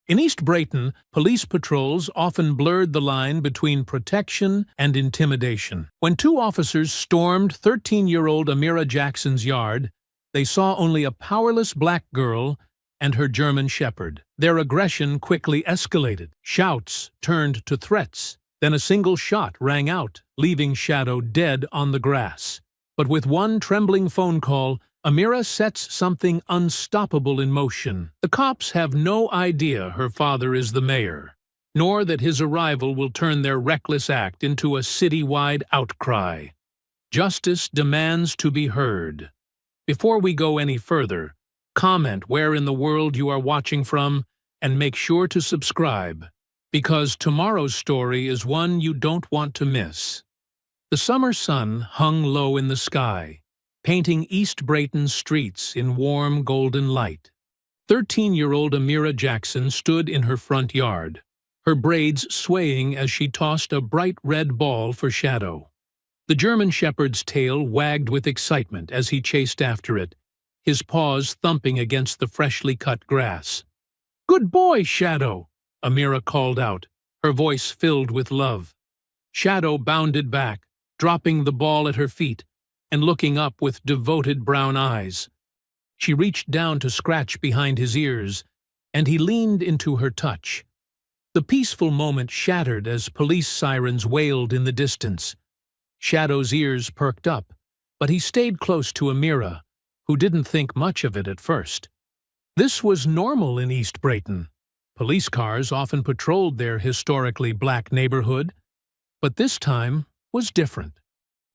In East Brayton, police patrols often blurred the line between protection and intimidation. When two officers stormed 13-year-old Amira Jackson's yard, they saw only a powerless black girl and her German shepherd. Their aggression quickly escalated. Shouts turned to threats. Then a single shot rang out, leaving Shadow dead on the grass. But with one trembling phone call, Amira sets something unstoppable in motion. The cops have no idea her father is the mayor, nor that his arrival will turn their reckless act into a citywide outcry. Justice demands to be heard. Before we go any further, comment where in the world you are watching from and make sure to subscribe, because tomorrow's story is one you don't want to miss. The summer sun hung low in the sky, painting East Brayton's streets in warm golden light. 13-year-old Amira Jackson stood in her front yard, her braids swaying as she tossed a bright red ball for Shadow. The German shepherd's tail wagged with excitement as he chased after it, his paws thumping against the freshly cut grass. "Good boy, Shadow!" Amira called out, her voice filled with love. Shadow bounded back, dropping the ball at her feet and looking up with devoted brown eyes. She reached down to scratch behind his ears, and he leaned into her touch. The peaceful moment shattered as police sirens wailed in the distance. Shadow's ears perked up, but he stayed close to Amira, who didn't think much of it at first. This was normal in East Brayton. Police cars often patrolled their historically black neighborhood, but this time was different.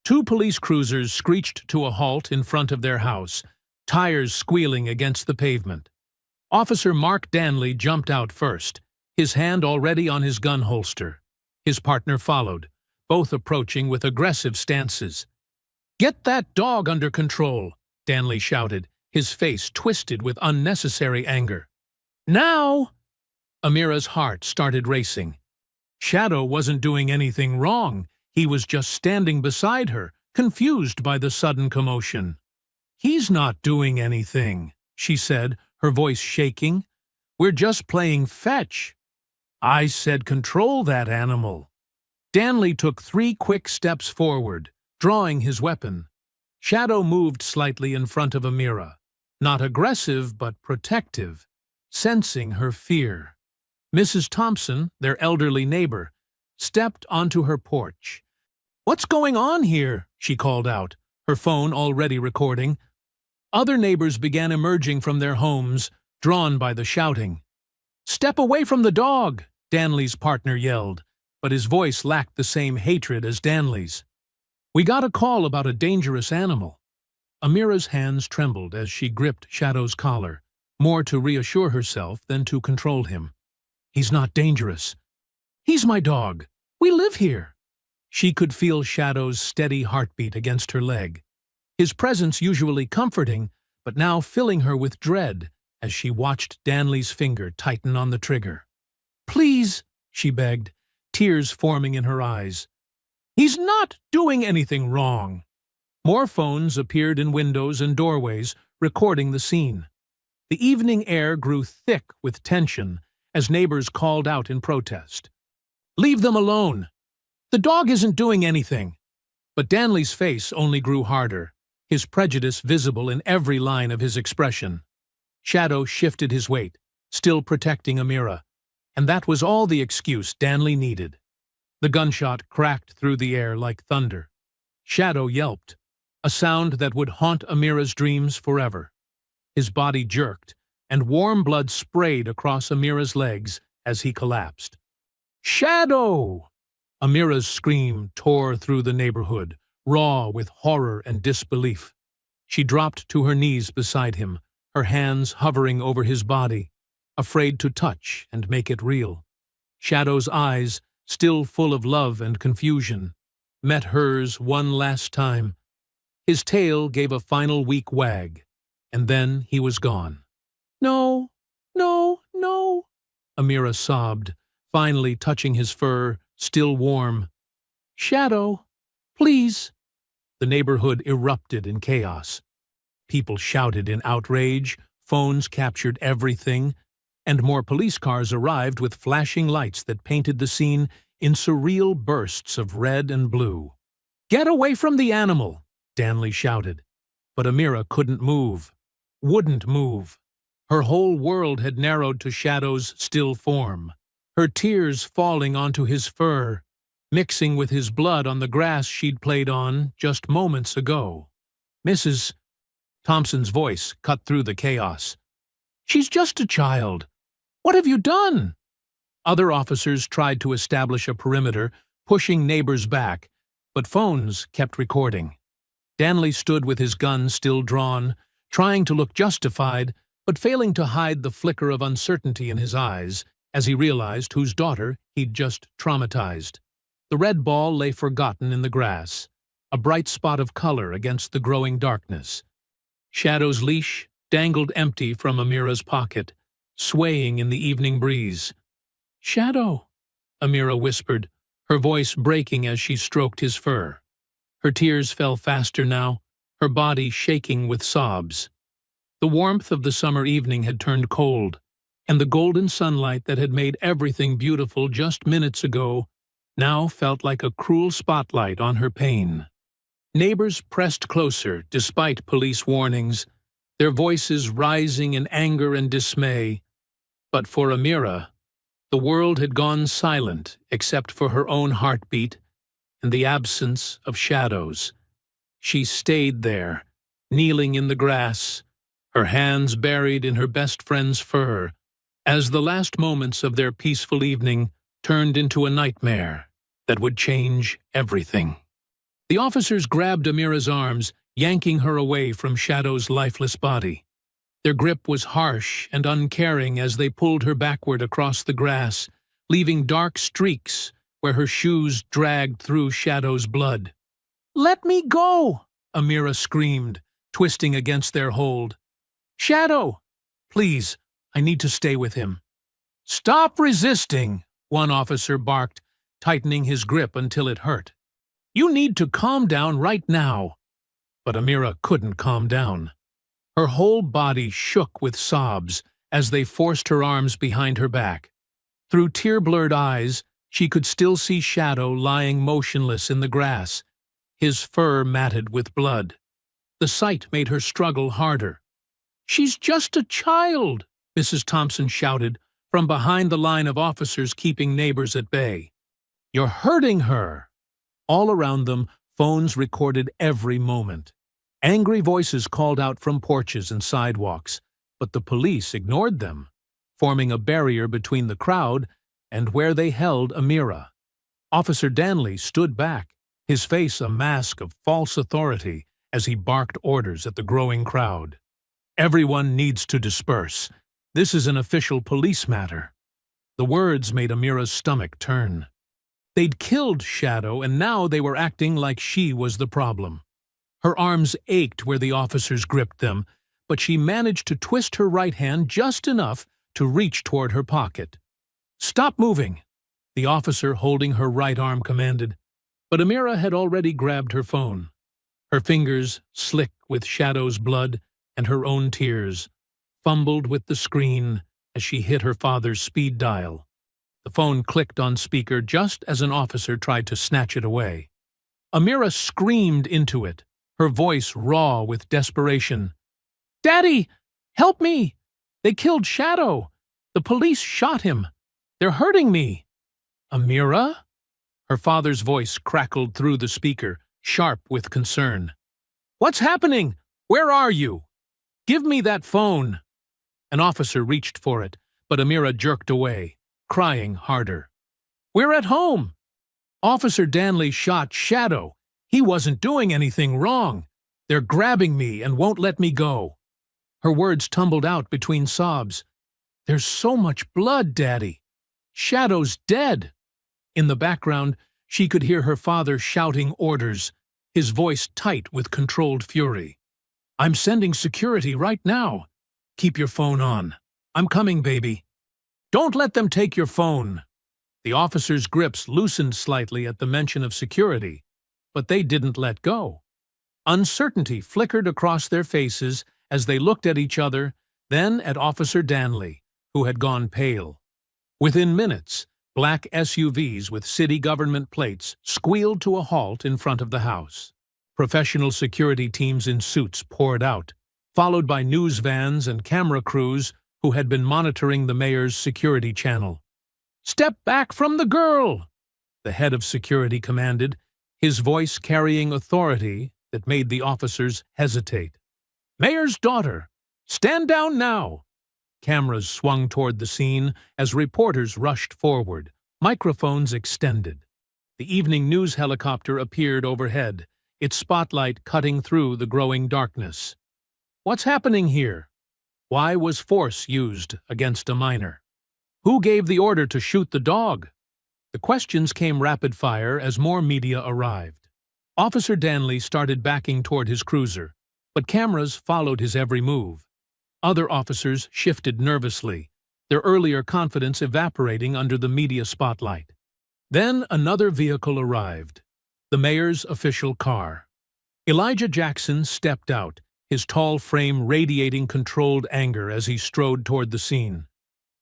Two police cruisers screeched to a halt in front of their house, tires squealing against the pavement. Officer Mark Danley jumped out first, his hand already on his gun holster. His partner followed, both approaching with aggressive stances. "Get that dog under control," Danley shouted, his face twisted with unnecessary anger. "Now!" Amira's heart started racing. Shadow wasn't doing anything wrong. He was just standing beside her, confused by the sudden commotion. "He's not doing anything," she said, her voice shaking. "We're just playing fetch." "I said control that animal." Danley took 3 quick steps forward, drawing his weapon. Shadow moved slightly in front of Amira, not aggressive but protective, sensing her fear. Mrs. Thompson, their elderly neighbor, stepped onto her porch. "What's going on here?" she called out, her phone already recording. Other neighbors began emerging from their homes, drawn by the shouting. "Step away from the dog!" Danley's partner yelled, but his voice lacked the same hatred as Danley's. "We got a call about a dangerous animal." Amira's hands trembled as she gripped Shadow's collar, more to reassure herself than to control him. "He's not dangerous. He's my dog. We live here." She could feel Shadow's steady heartbeat against her leg, his presence usually comforting, but now filling her with dread as she watched Danley's finger tighten on the trigger. "Please," she begged, tears forming in her eyes. "He's not doing anything wrong." More phones appeared in windows and doorways, recording the scene. The evening air grew thick with tension as neighbors called out in protest. "Leave them alone! The dog isn't doing anything." But Danley's face only grew harder, his prejudice visible in every line of his expression. Shadow shifted his weight, still protecting Amira, and that was all the excuse Danley needed. The gunshot cracked through the air like thunder. Shadow yelped, a sound that would haunt Amira's dreams forever. His body jerked, and warm blood sprayed across Amira's legs as he collapsed. "Shadow!" Amira's scream tore through the neighborhood, raw with horror and disbelief. She dropped to her knees beside him, her hands hovering over his body, afraid to touch and make it real. Shadow's eyes, still full of love and confusion, met hers one last time. His tail gave a final weak wag, and then he was gone. "No, no, no," Amira sobbed, finally touching his fur, still warm. "Shadow, please." The neighborhood erupted in chaos. People shouted in outrage, phones captured everything, and more police cars arrived with flashing lights that painted the scene in surreal bursts of red and blue. "Get away from the animal!" Danley shouted. But Amira couldn't move, wouldn't move. Her whole world had narrowed to Shadow's still form, her tears falling onto his fur, mixing with his blood on the grass she'd played on just moments ago. "Mrs. Thompson's voice cut through the chaos. "She's just a child. What have you done?" Other officers tried to establish a perimeter, pushing neighbors back, but phones kept recording. Danley stood with his gun still drawn, trying to look justified, but failing to hide the flicker of uncertainty in his eyes as he realized whose daughter he'd just traumatized. The red ball lay forgotten in the grass, a bright spot of color against the growing darkness. Shadow's leash dangled empty from Amira's pocket, swaying in the evening breeze. "Shadow," Amira whispered, her voice breaking as she stroked his fur. Her tears fell faster now, her body shaking with sobs. The warmth of the summer evening had turned cold, and the golden sunlight that had made everything beautiful just minutes ago now felt like a cruel spotlight on her pain. Neighbors pressed closer despite police warnings, their voices rising in anger and dismay. But for Amira, the world had gone silent except for her own heartbeat and the absence of shadows. She stayed there, kneeling in the grass, her hands buried in her best friend's fur, as the last moments of their peaceful evening turned into a nightmare that would change everything. The officers grabbed Amira's arms, yanking her away from Shadow's lifeless body. Their grip was harsh and uncaring as they pulled her backward across the grass, leaving dark streaks where her shoes dragged through Shadow's blood. "Let me go!" Amira screamed, twisting against their hold. "Shadow! Please, I need to stay with him." "Stop resisting!" one officer barked, tightening his grip until it hurt. "You need to calm down right now." But Amira couldn't calm down. Her whole body shook with sobs as they forced her arms behind her back. Through tear-blurred eyes, she could still see Shadow lying motionless in the grass, his fur matted with blood. The sight made her struggle harder. "She's just a child," Mrs. Thompson shouted from behind the line of officers keeping neighbors at bay. "You're hurting her." All around them, phones recorded every moment. Angry voices called out from porches and sidewalks, but the police ignored them, forming a barrier between the crowd and where they held Amira. Officer Danley stood back, his face a mask of false authority as he barked orders at the growing crowd. "Everyone needs to disperse. This is an official police matter." The words made Amira's stomach turn. They'd killed Shadow, and now they were acting like she was the problem. Her arms ached where the officers gripped them, but she managed to twist her right hand just enough to reach toward her pocket. "Stop moving," the officer holding her right arm commanded, but Amira had already grabbed her phone. Her fingers, slick with Shadow's blood and her own tears, fumbled with the screen as she hit her father's speed dial. The phone clicked on speaker just as an officer tried to snatch it away. Amira screamed into it, her voice raw with desperation. "Daddy, help me! They killed Shadow! The police shot him! They're hurting me!" "Amira?" Her father's voice crackled through the speaker, sharp with concern. "What's happening? Where are you? Give me that phone!" An officer reached for it, but Amira jerked away, crying harder. "We're at home! Officer Danley shot Shadow. He wasn't doing anything wrong. They're grabbing me and won't let me go." Her words tumbled out between sobs. "There's so much blood, Daddy. Shadow's dead." In the background, she could hear her father shouting orders, his voice tight with controlled fury. "I'm sending security right now. Keep your phone on. I'm coming, baby. Don't let them take your phone." The officers' grips loosened slightly at the mention of security, but they didn't let go. Uncertainty flickered across their faces as they looked at each other, then at Officer Danley, who had gone pale. Within minutes, black SUVs with city government plates squealed to a halt in front of the house. Professional security teams in suits poured out, followed by news vans and camera crews who had been monitoring the mayor's security channel. "Step back from the girl!" the head of security commanded, his voice carrying authority that made the officers hesitate. "Mayor's daughter! Stand down now!" Cameras swung toward the scene as reporters rushed forward, microphones extended. The evening news helicopter appeared overhead, its spotlight cutting through the growing darkness. What's happening here? Why was force used against a minor? Who gave the order to shoot the dog? The questions came rapid fire as more media arrived. Officer Danley started backing toward his cruiser, but cameras followed his every move. Other officers shifted nervously, their earlier confidence evaporating under the media spotlight. Then another vehicle arrived, the mayor's official car. Elijah Jackson stepped out, his tall frame radiating controlled anger as he strode toward the scene.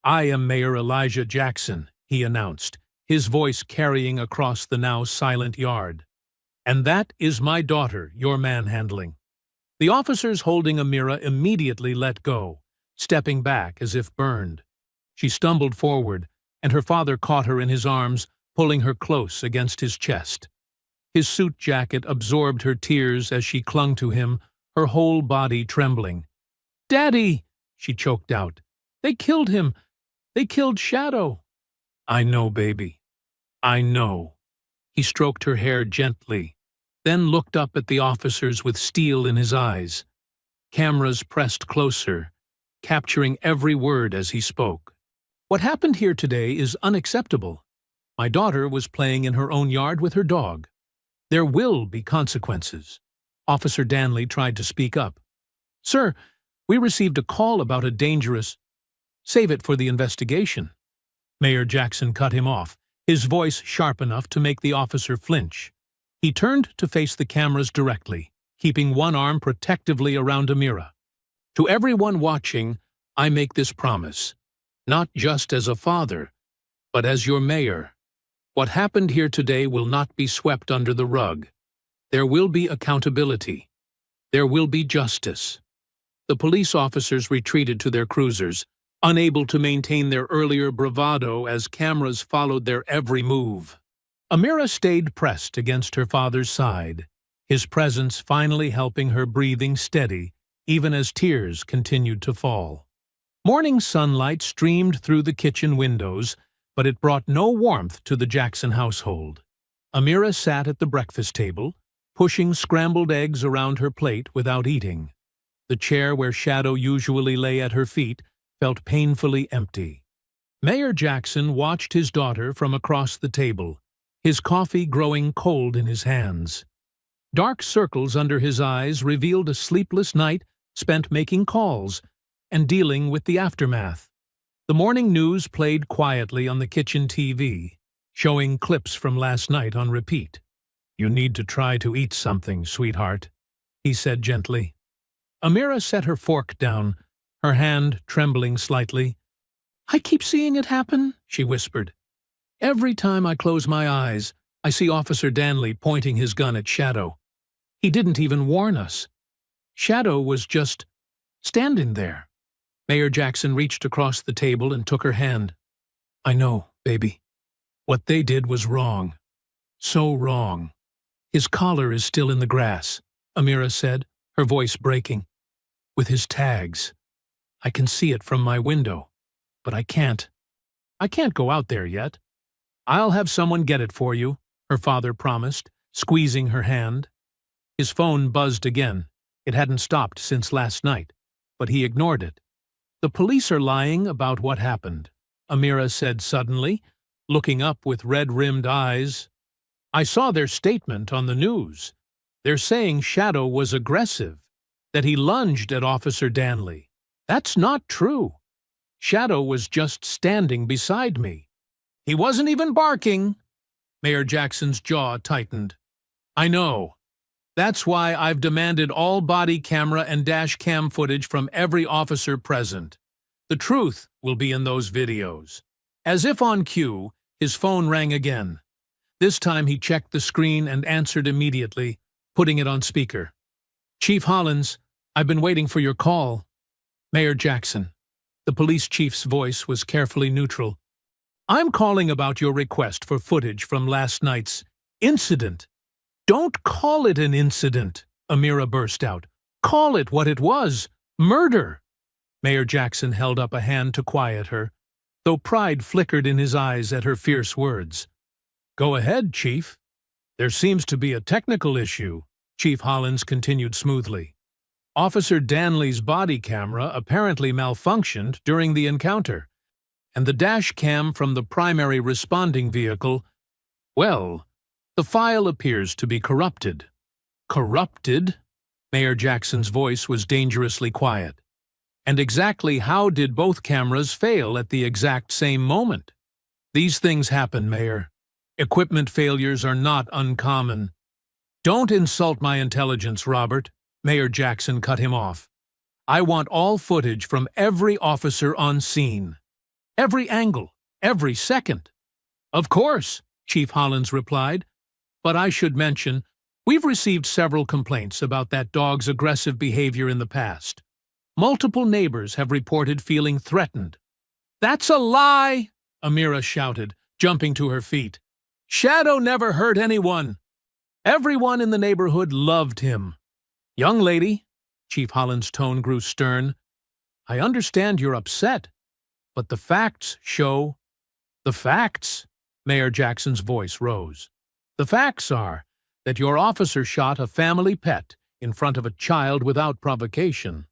"I am Mayor Elijah Jackson," he announced, his voice carrying across the now silent yard. "And that is my daughter you're manhandling." The officers holding Amira immediately let go, stepping back as if burned. She stumbled forward, and her father caught her in his arms, pulling her close against his chest. His suit jacket absorbed her tears as she clung to him, her whole body trembling. "Daddy!" she choked out. "They killed him! They killed Shadow!" "I know, baby. I know." He stroked her hair gently, then looked up at the officers with steel in his eyes. Cameras pressed closer, capturing every word as he spoke. "What happened here today is unacceptable. My daughter was playing in her own yard with her dog. There will be consequences." Officer Danley tried to speak up. "Sir, we received a call about a dangerous—" "Save it for the investigation." Mayor Jackson cut him off, his voice sharp enough to make the officer flinch. He turned to face the cameras directly, keeping one arm protectively around Amira. "To everyone watching, I make this promise, not just as a father, but as your mayor. What happened here today will not be swept under the rug. There will be accountability. There will be justice." The police officers retreated to their cruisers, unable to maintain their earlier bravado as cameras followed their every move. Amira stayed pressed against her father's side, his presence finally helping her breathing steady, even as tears continued to fall. Morning sunlight streamed through the kitchen windows, but it brought no warmth to the Jackson household. Amira sat at the breakfast table, pushing scrambled eggs around her plate without eating. The chair where Shadow usually lay at her feet felt painfully empty. Mayor Jackson watched his daughter from across the table, his coffee growing cold in his hands. Dark circles under his eyes revealed a sleepless night spent making calls and dealing with the aftermath. The morning news played quietly on the kitchen TV, showing clips from last night on repeat. "You need to try to eat something, sweetheart," he said gently. Amira set her fork down, her hand trembling slightly. "I keep seeing it happen," she whispered. "Every time I close my eyes, I see Officer Danley pointing his gun at Shadow. He didn't even warn us. Shadow was just standing there." Mayor Jackson reached across the table and took her hand. "I know, baby. What they did was wrong. So wrong." "His collar is still in the grass," Amira said, her voice breaking. "With his tags. I can see it from my window, but I can't go out there yet." "I'll have someone get it for you," her father promised, squeezing her hand. His phone buzzed again. It hadn't stopped since last night, but he ignored it. "The police are lying about what happened," Amira said suddenly, looking up with red-rimmed eyes. "I saw their statement on the news. They're saying Shadow was aggressive, that he lunged at Officer Danley. That's not true. Shadow was just standing beside me. He wasn't even barking." Mayor Jackson's jaw tightened. "I know. That's why I've demanded all body camera and dash cam footage from every officer present. The truth will be in those videos. As if on cue, his phone rang again. This time he checked the screen and answered immediately, putting it on speaker. Chief Hollins, I've been waiting for your call. Mayor Jackson. The police chief's voice was carefully neutral. I'm calling about your request for footage from last night's incident. Don't call it an incident, Amira burst out. Call it what it was, murder. Mayor Jackson held up a hand to quiet her, though pride flickered in his eyes at her fierce words. Go ahead, Chief. There seems to be a technical issue, Chief Hollins continued smoothly. Officer Danley's body camera apparently malfunctioned during the encounter, and the dash cam from the primary responding vehicle, well, the file appears to be corrupted. Corrupted? Mayor Jackson's voice was dangerously quiet. And exactly how did both cameras fail at the exact same moment? These things happen, Mayor. Equipment failures are not uncommon. Don't insult my intelligence, Robert. Mayor Jackson cut him off. I want all footage from every officer on scene. Every angle, every second. Of course, Chief Hollins replied. But I should mention, we've received several complaints about that dog's aggressive behavior in the past. Multiple neighbors have reported feeling threatened. That's a lie, Amira shouted, jumping to her feet. Shadow never hurt anyone. Everyone in the neighborhood loved him. Young lady, Chief Hollins' tone grew stern, I understand you're upset, but the facts show... The facts? Mayor Jackson's voice rose. The facts are that your officer shot a family pet in front of a child without provocation.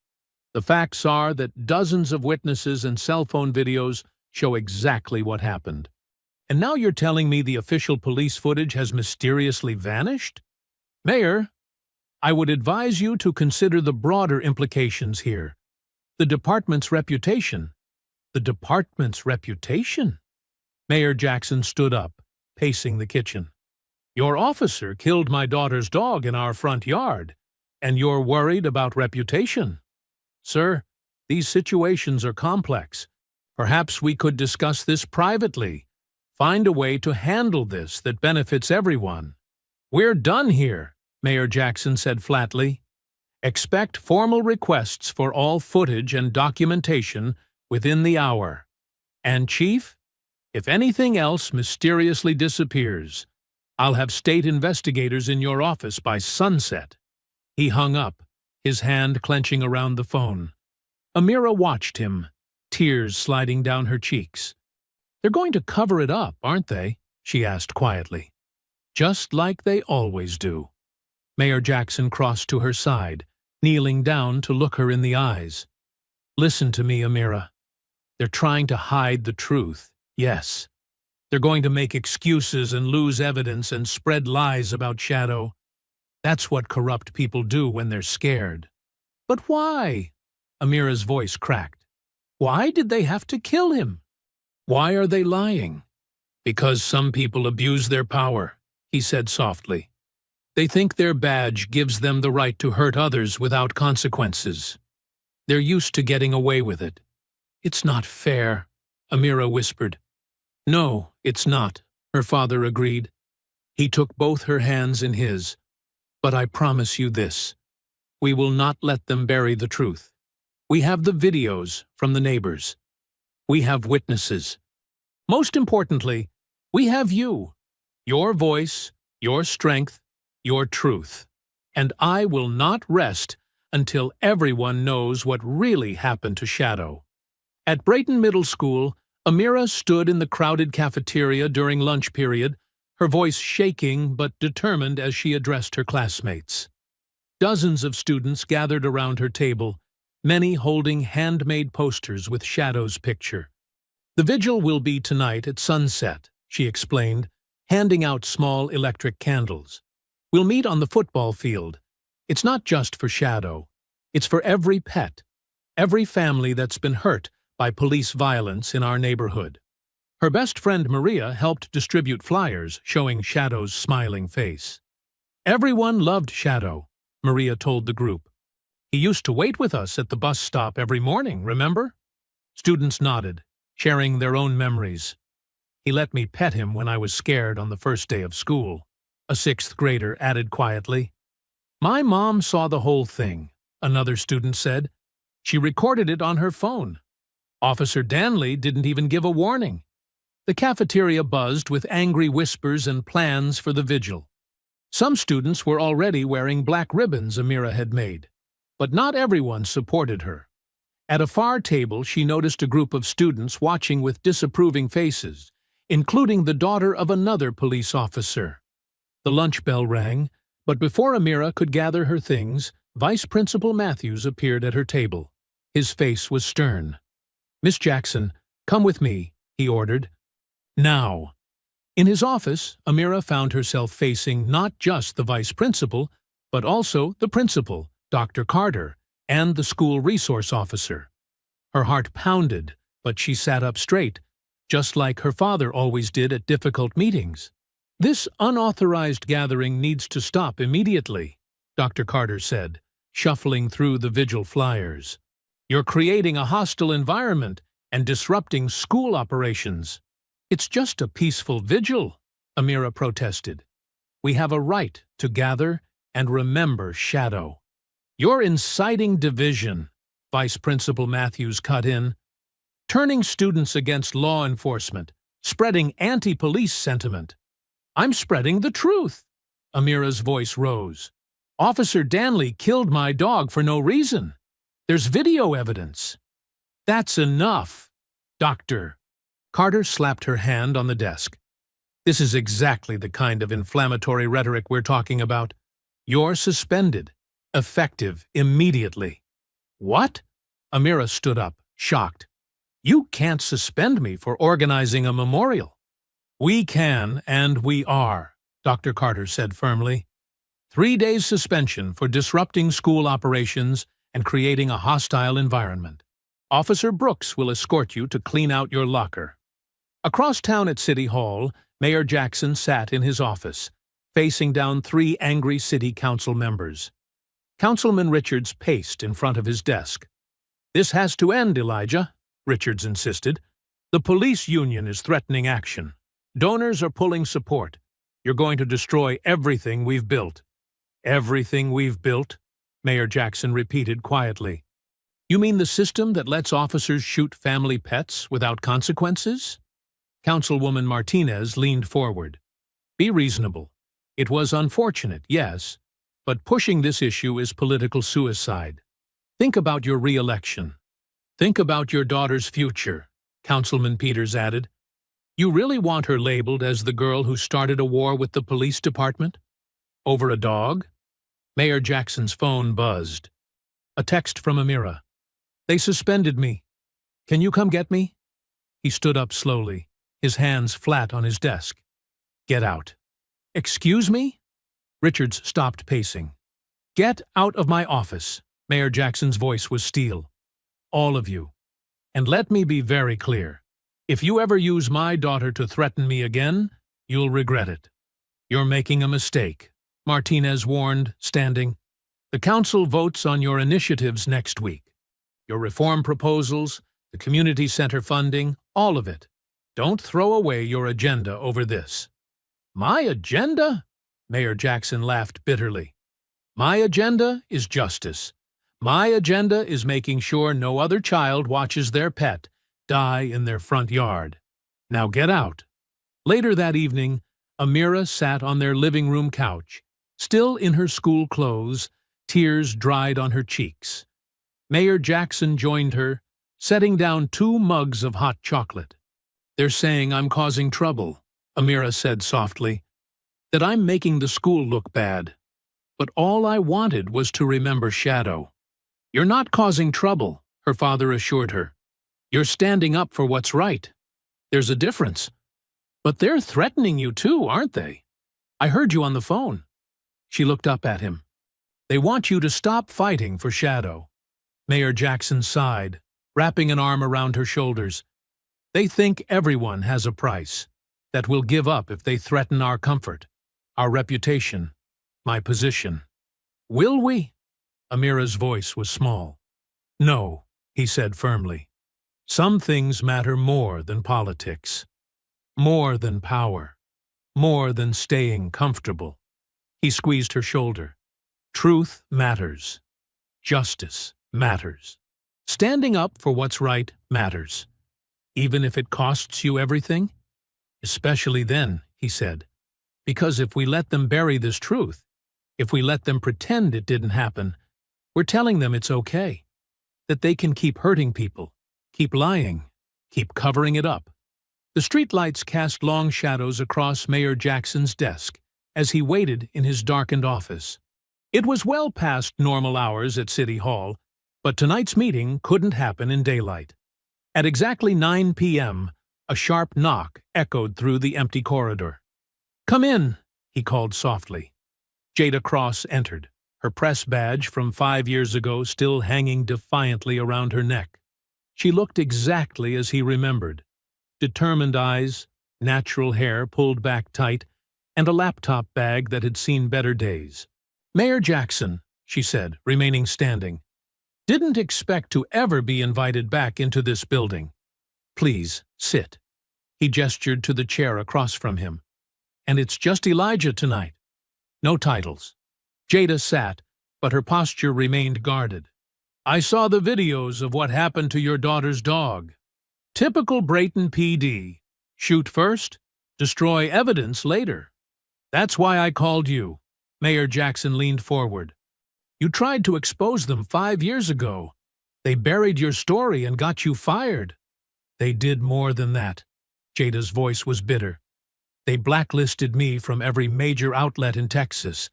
The facts are that dozens of witnesses and cell phone videos show exactly what happened. And now you're telling me the official police footage has mysteriously vanished? Mayor, I would advise you to consider the broader implications here. The department's reputation. The department's reputation? Mayor Jackson stood up, pacing the kitchen. Your officer killed my daughter's dog in our front yard, and you're worried about reputation. Sir, these situations are complex. Perhaps we could discuss this privately. Find a way to handle this that benefits everyone. We're done here, Mayor Jackson said flatly. Expect formal requests for all footage and documentation within the hour. And, Chief, if anything else mysteriously disappears, I'll have state investigators in your office by sunset. He hung up, his hand clenching around the phone. Amira watched him, tears sliding down her cheeks. They're going to cover it up, aren't they? She asked quietly. Just like they always do. Mayor Jackson crossed to her side, kneeling down to look her in the eyes. Listen to me, Amira. They're trying to hide the truth, yes. They're going to make excuses and lose evidence and spread lies about Shadow. That's what corrupt people do when they're scared. But why? Amira's voice cracked. Why did they have to kill him? Why are they lying? Because some people abuse their power, he said softly. They think their badge gives them the right to hurt others without consequences. They're used to getting away with it. It's not fair, Amira whispered. No, it's not, her father agreed. He took both her hands in his. But I promise you this. We will not let them bury the truth. We have the videos from the neighbors. We have witnesses. Most importantly, we have you. Your voice, your strength, your truth. And I will not rest until everyone knows what really happened to Shadow. At Brayton Middle School, Amira stood in the crowded cafeteria during lunch period, her voice shaking but determined as she addressed her classmates. Dozens of students gathered around her table, many holding handmade posters with Shadow's picture. The vigil will be tonight at sunset, she explained, handing out small electric candles. We'll meet on the football field. It's not just for Shadow. It's for every pet, every family that's been hurt by police violence in our neighborhood. Her best friend Maria helped distribute flyers showing Shadow's smiling face. Everyone loved Shadow, Maria told the group. He used to wait with us at the bus stop every morning, remember? Students nodded, sharing their own memories. He let me pet him when I was scared on the first day of school, a sixth grader added quietly. My mom saw the whole thing, another student said. She recorded it on her phone. Officer Danley didn't even give a warning. The cafeteria buzzed with angry whispers and plans for the vigil. Some students were already wearing black ribbons Amira had made, but not everyone supported her. At a far table, she noticed a group of students watching with disapproving faces, including the daughter of another police officer. The lunch bell rang, but before Amira could gather her things, Vice Principal Matthews appeared at her table. His face was stern. "Miss Jackson, come with me," he ordered. Now. In his office, Amira found herself facing not just the vice principal, but also the principal, Dr. Carter, and the school resource officer. Her heart pounded, but she sat up straight, just like her father always did at difficult meetings. "This unauthorized gathering needs to stop immediately," Dr. Carter said, shuffling through the vigil flyers. "You're creating a hostile environment and disrupting school operations." "It's just a peaceful vigil," Amira protested. "We have a right to gather and remember Shadow." "You're inciting division," Vice Principal Matthews cut in. "Turning students against law enforcement, spreading anti-police sentiment." "I'm spreading the truth," Amira's voice rose. "Officer Danley killed my dog for no reason. There's video evidence." "That's enough, Doctor." Carter slapped her hand on the desk. "This is exactly the kind of inflammatory rhetoric we're talking about. You're suspended. Effective immediately." "What?" Amira stood up, shocked. "You can't suspend me for organizing a memorial." "We can, and we are," Dr. Carter said firmly. 3 days suspension for disrupting school operations and creating a hostile environment. Officer Brooks will escort you to clean out your locker." Across town at City Hall, Mayor Jackson sat in his office, facing down 3 angry city council members. Councilman Richards paced in front of his desk. "This has to end, Elijah," Richards insisted. "The police union is threatening action. Donors are pulling support. You're going to destroy everything we've built." "Everything we've built?" Mayor Jackson repeated quietly. "You mean the system that lets officers shoot family pets without consequences?" Councilwoman Martinez leaned forward. "Be reasonable. It was unfortunate, yes, but pushing this issue is political suicide. Think about your re-election. Think about your daughter's future," Councilman Peters added. "You really want her labeled as the girl who started a war with the police department? Over a dog?" Mayor Jackson's phone buzzed. A text from Amira. "They suspended me. Can you come get me?" He stood up slowly, his hands flat on his desk. "Get out." "Excuse me?" Richards stopped pacing. "Get out of my office." Mayor Jackson's voice was steel. "All of you. And let me be very clear. If you ever use my daughter to threaten me again, you'll regret it." "You're making a mistake," Martinez warned, standing. "The council votes on your initiatives next week. Your reform proposals, the community center funding, all of it. Don't throw away your agenda over this." "My agenda?" Mayor Jackson laughed bitterly. "My agenda is justice. My agenda is making sure no other child watches their pet die in their front yard. Now get out." Later that evening, Amira sat on their living room couch, still in her school clothes, tears dried on her cheeks. Mayor Jackson joined her, setting down 2 mugs of hot chocolate. "They're saying I'm causing trouble," Amira said softly, "that I'm making the school look bad. But all I wanted was to remember Shadow." "You're not causing trouble," her father assured her. "You're standing up for what's right. There's a difference. But they're threatening you too, aren't they? I heard you on the phone." She looked up at him. "They want you to stop fighting for Shadow." Mayor Jackson sighed, wrapping an arm around her shoulders. "They think everyone has a price that we'll give up if they threaten our comfort, our reputation, my position." "Will we?" Amira's voice was small. "No," he said firmly. Some things matter more than politics, more than power, more than staying comfortable. He squeezed her shoulder. Truth matters. Justice matters. Standing up for what's right matters, even if it costs you everything. Especially then, he said, because if we let them bury this truth, if we let them pretend it didn't happen, we're telling them it's okay, that they can keep hurting people, keep lying, keep covering it up. The streetlights cast long shadows across Mayor Jackson's desk as he waited in his darkened office. It was well past normal hours at City Hall, but tonight's meeting couldn't happen in daylight. At exactly 9 p.m., a sharp knock echoed through the empty corridor. "Come in," he called softly. Jada Cross entered, her press badge from 5 years ago still hanging defiantly around her neck. She looked exactly as he remembered. Determined eyes, natural hair pulled back tight, and a laptop bag that had seen better days. "Mayor Jackson," she said, remaining standing, "didn't expect to ever be invited back into this building. Please, sit." He gestured to the chair across from him. "And it's just Elijah tonight. No titles." Jada sat, but her posture remained guarded. "I saw the videos of what happened to your daughter's dog. Typical Brayton PD. Shoot first, destroy evidence later. That's why I called you." Mayor Jackson leaned forward. "You tried to expose them 5 years ago. They buried your story and got you fired." "They did more than that." Jada's voice was bitter. "They blacklisted me from every major outlet in Texas,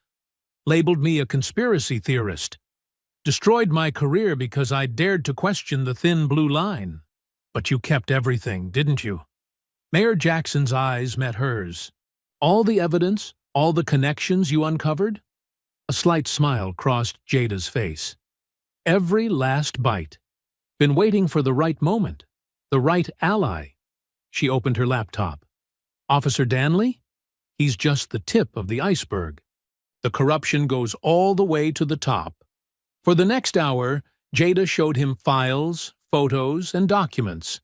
labeled me a conspiracy theorist, destroyed my career because I dared to question the thin blue line. But you kept everything, didn't you?" Mayor Jackson's eyes met hers. "All the evidence, all the connections you uncovered?" A slight smile crossed Jada's face. "Every last bite. Been waiting for the right moment, the right ally." She opened her laptop. "Officer Danley? He's just the tip of the iceberg. The corruption goes all the way to the top." For the next hour, Jada showed him files, photos, and documents.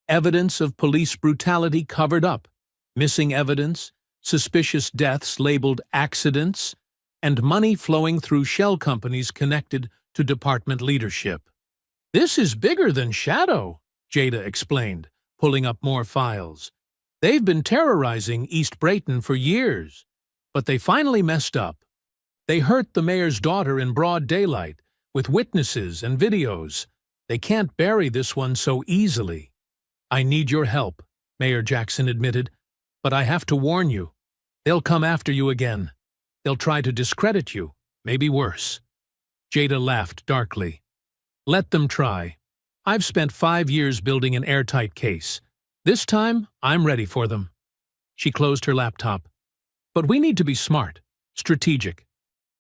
Evidence of police brutality covered up, missing evidence, suspicious deaths labeled accidents, and money flowing through shell companies connected to department leadership. "This is bigger than Shadow," Jada explained, pulling up more files. "They've been terrorizing East Brayton for years, but they finally messed up. They hurt the mayor's daughter in broad daylight, with witnesses and videos. They can't bury this one so easily." "I need your help," Mayor Jackson admitted, "but I have to warn you. They'll come after you again. They'll try to discredit you, maybe worse." Jada laughed darkly. "Let them try. I've spent 5 years building an airtight case. This time, I'm ready for them." She closed her laptop. "But we need to be smart, strategic.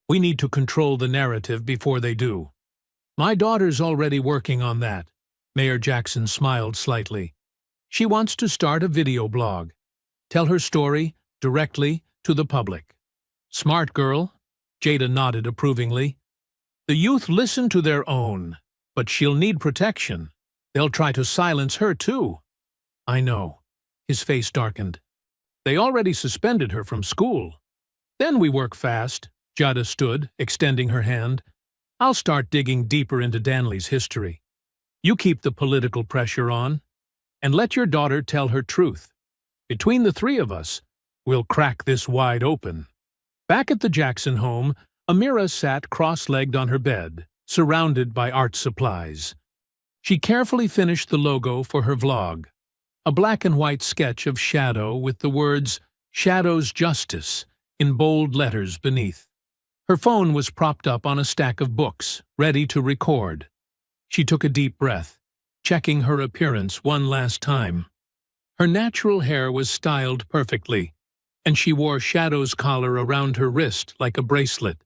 We need to control the narrative before they do." "My daughter's already working on that." Mayor Jackson smiled slightly. "She wants to start a video blog. Tell her story directly to the public." "Smart girl," Jada nodded approvingly. "The youth listen to their own, but she'll need protection. They'll try to silence her too." "I know." His face darkened. "They already suspended her from school." "Then we work fast." Jada stood, extending her hand. "I'll start digging deeper into Danley's history. You keep the political pressure on, and let your daughter tell her truth. Between the three of us, we'll crack this wide open." Back at the Jackson home, Amira sat cross-legged on her bed, surrounded by art supplies. She carefully finished the logo for her vlog, a black-and-white sketch of Shadow with the words, "Shadow's Justice," in bold letters beneath. Her phone was propped up on a stack of books, ready to record. She took a deep breath, checking her appearance one last time. Her natural hair was styled perfectly, and she wore Shadow's collar around her wrist like a bracelet.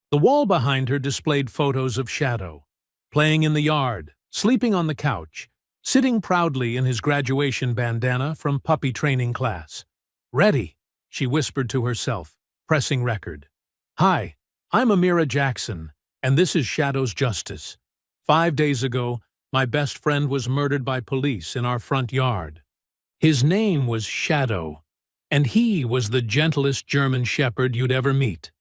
The wall behind her displayed photos of Shadow, playing in the yard, sleeping on the couch, sitting proudly in his graduation bandana from puppy training class. "Ready," she whispered to herself, pressing record. "Hi, I'm Amira Jackson, and this is Shadow's Justice. 5 days ago, My best friend was murdered by police in our front yard. His name was Shadow, and he was the gentlest German shepherd you'd ever meet."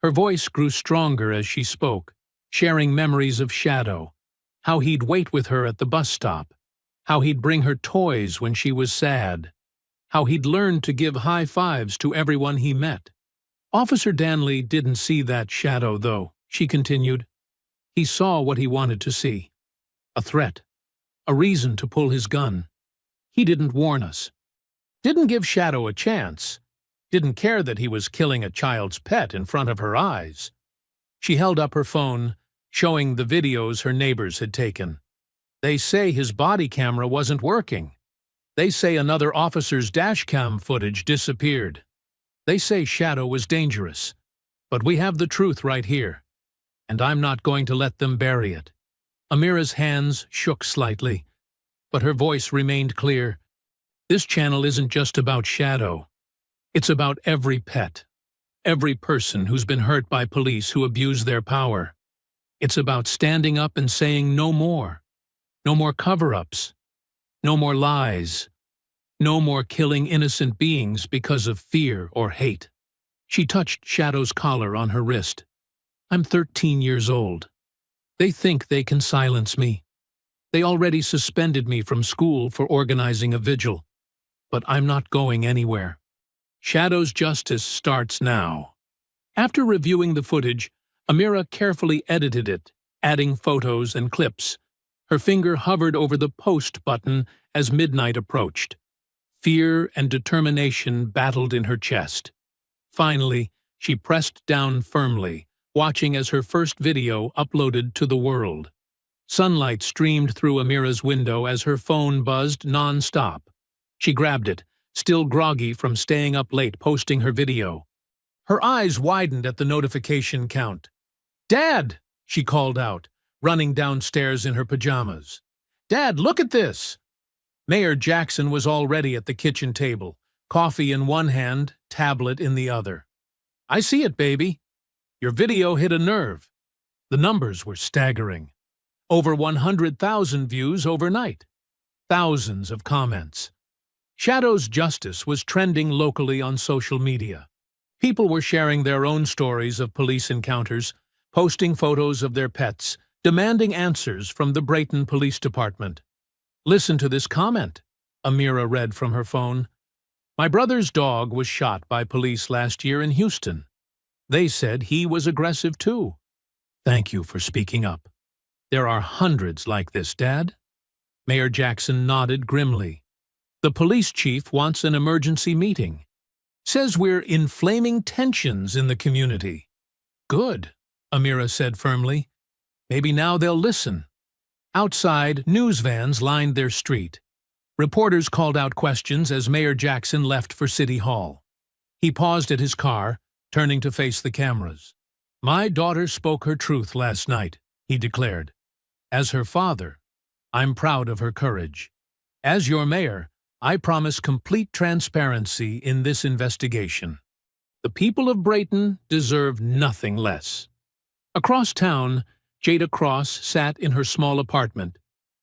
Her voice grew stronger as she spoke, sharing memories of Shadow, how he'd wait with her at the bus stop, how he'd bring her toys when she was sad, how he'd learned to give high fives to everyone he met. "Officer Danley didn't see that Shadow, though," she continued. "He saw what he wanted to see. A threat. A reason to pull his gun. He didn't warn us. Didn't give Shadow a chance. Didn't care that he was killing a child's pet in front of her eyes." She held up her phone, showing the videos her neighbors had taken. "They say his body camera wasn't working. They say another officer's dashcam footage disappeared. They say Shadow was dangerous. But we have the truth right here. And I'm not going to let them bury it." Amira's hands shook slightly, but her voice remained clear. "This channel isn't just about Shadow. It's about every pet, every person who's been hurt by police who abuse their power. It's about standing up and saying no more. No more cover-ups. No more lies. No more killing innocent beings because of fear or hate." She touched Shadow's collar on her wrist. "I'm 13 years old. They think they can silence me. They already suspended me from school for organizing a vigil. But I'm not going anywhere. Shadow's justice starts now." After reviewing the footage, Amira carefully edited it, adding photos and clips. Her finger hovered over the post button as midnight approached. Fear and determination battled in her chest. Finally, she pressed down firmly, watching as her first video uploaded to the world. Sunlight streamed through Amira's window as her phone buzzed non-stop. She grabbed it, still groggy from staying up late posting her video. Her eyes widened at the notification count. "Dad!" she called out, running downstairs in her pajamas. "Dad, look at this!" Mayor Jackson was already at the kitchen table, coffee in one hand, tablet in the other. "I see it, baby. Your video hit a nerve." The numbers were staggering. Over 100,000 views overnight. Thousands of comments. Shadow's justice was trending locally on social media. People were sharing their own stories of police encounters, posting photos of their pets, demanding answers from the Brayton Police Department. "Listen to this comment," Amira read from her phone. "My brother's dog was shot by police last year in Houston. They said he was aggressive too. Thank you for speaking up. There are hundreds like this, Dad." Mayor Jackson nodded grimly. "The police chief wants an emergency meeting. Says we're inflaming tensions in the community." "Good," Amira said firmly. "Maybe now they'll listen." Outside, news vans lined their street. Reporters called out questions as Mayor Jackson left for City Hall. He paused at his car, turning to face the cameras. "My daughter spoke her truth last night," he declared. "As her father, I'm proud of her courage. As your mayor, I promise complete transparency in this investigation. The people of Brayton deserve nothing less." Across town, Jada Cross sat in her small apartment,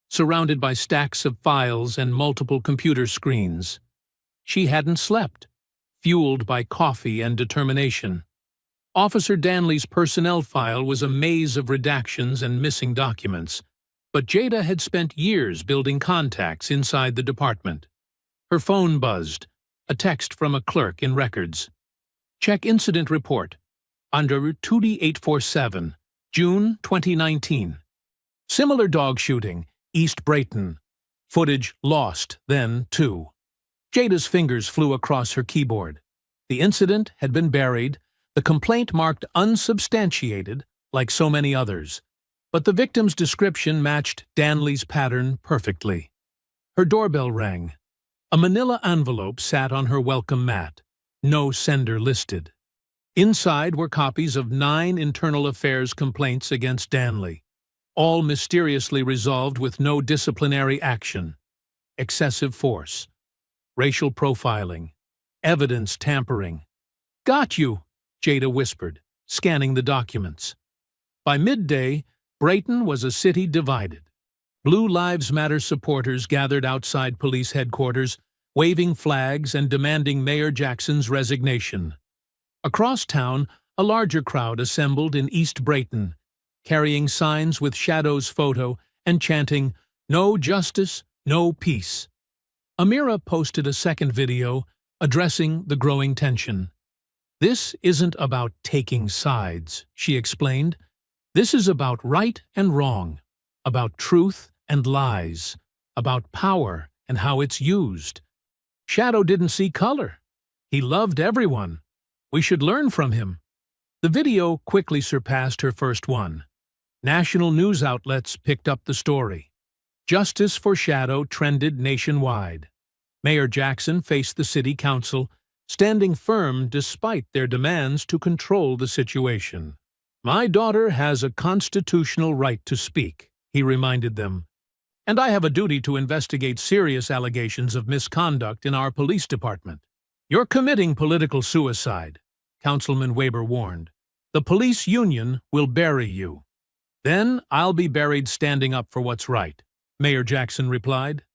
surrounded by stacks of files and multiple computer screens. She hadn't slept, fueled by coffee and determination. Officer Danley's personnel file was a maze of redactions and missing documents, but Jada had spent years building contacts inside the department. Her phone buzzed, a text from a clerk in records. "Check incident report. Under 2D847, June 2019. Similar dog shooting, East Brayton. Footage lost, then, too." Jada's fingers flew across her keyboard. The incident had been buried, the complaint marked unsubstantiated, like so many others. But the victim's description matched Danley's pattern perfectly. Her doorbell rang. A manila envelope sat on her welcome mat. No sender listed. Inside were copies of 9 internal affairs complaints against Danley, all mysteriously resolved with no disciplinary action. Excessive force, racial profiling, evidence tampering. "Got you," Jada whispered, scanning the documents. By midday, Brayton was a city divided. Blue Lives Matter supporters gathered outside police headquarters, waving flags and demanding Mayor Jackson's resignation. Across town, a larger crowd assembled in East Brayton, carrying signs with Shadow's photo and chanting, "No justice, no peace." Amira posted a second video addressing the growing tension. "This isn't about taking sides," she explained. "This is about right and wrong, about truth and lies, about power and how it's used. Shadow didn't see color. He loved everyone. We should learn from him." The video quickly surpassed her first one. National news outlets picked up the story. Justice for Shadow trended nationwide. Mayor Jackson faced the city council, standing firm despite their demands to control the situation. "My daughter has a constitutional right to speak," he reminded them. "And I have a duty to investigate serious allegations of misconduct in our police department." "You're committing political suicide," Councilman Weber warned. "The police union will bury you." "Then I'll be buried standing up for what's right," Mayor Jackson replied.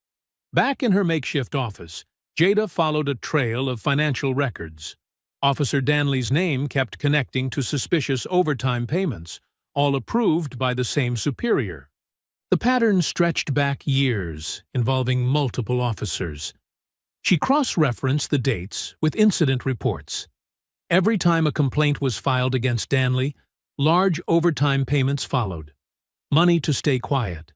Back in her makeshift office, Jada followed a trail of financial records. Officer Danley's name kept connecting to suspicious overtime payments, all approved by the same superior. The pattern stretched back years, involving multiple officers. She cross-referenced the dates with incident reports. Every time a complaint was filed against Danley, large overtime payments followed. Money to stay quiet.